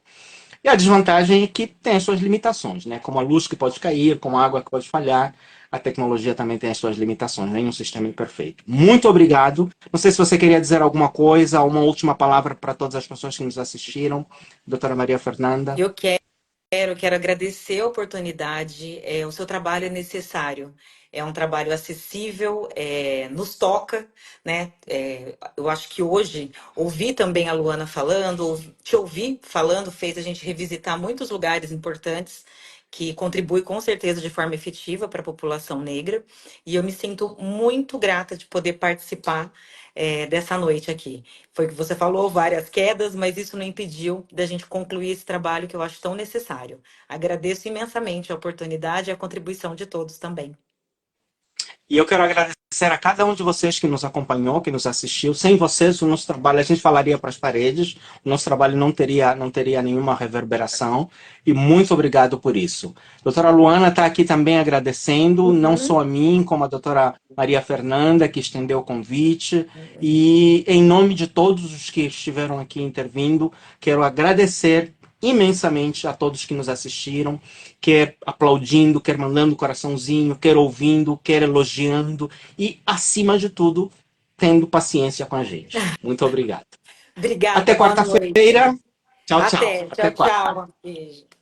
E a desvantagem é que tem as suas limitações, né? Como a luz que pode cair, como a água que pode falhar. A tecnologia também tem as suas limitações. Nenhum sistema é perfeito. Muito obrigado. Não sei se você queria dizer alguma coisa, uma última palavra para todas as pessoas que nos assistiram. Doutora Maria Fernanda. Eu quero. quero agradecer a oportunidade. O seu trabalho é necessário. É um trabalho acessível, nos toca, né? Eu acho que hoje, ouvir também a Luana falando, te ouvir falando, fez a gente revisitar muitos lugares importantes que contribuem com certeza de forma efetiva para a população negra. E eu me sinto muito grata de poder participar, dessa noite aqui. Foi o que você falou, várias quedas, mas isso não impediu da gente concluir esse trabalho que eu acho tão necessário. Agradeço imensamente a oportunidade e a contribuição de todos também. E eu quero agradecer a cada um de vocês que nos acompanhou, que nos assistiu. Sem vocês, o nosso trabalho, a gente falaria para as paredes, o nosso trabalho não teria nenhuma reverberação. E muito obrigado por isso. A doutora Luana está aqui também agradecendo, não só a mim, como a doutora Maria Fernanda, que estendeu o convite. E em nome de todos os que estiveram aqui intervindo, quero agradecer imensamente a todos que nos assistiram, quer aplaudindo, quer mandando coraçãozinho, quer ouvindo, quer elogiando e, acima de tudo, tendo paciência com a gente. Muito obrigado. Obrigada, Até boa noite. quarta-feira. Tchau, tchau. Até, Até tchau, quarta. tchau. Beijo.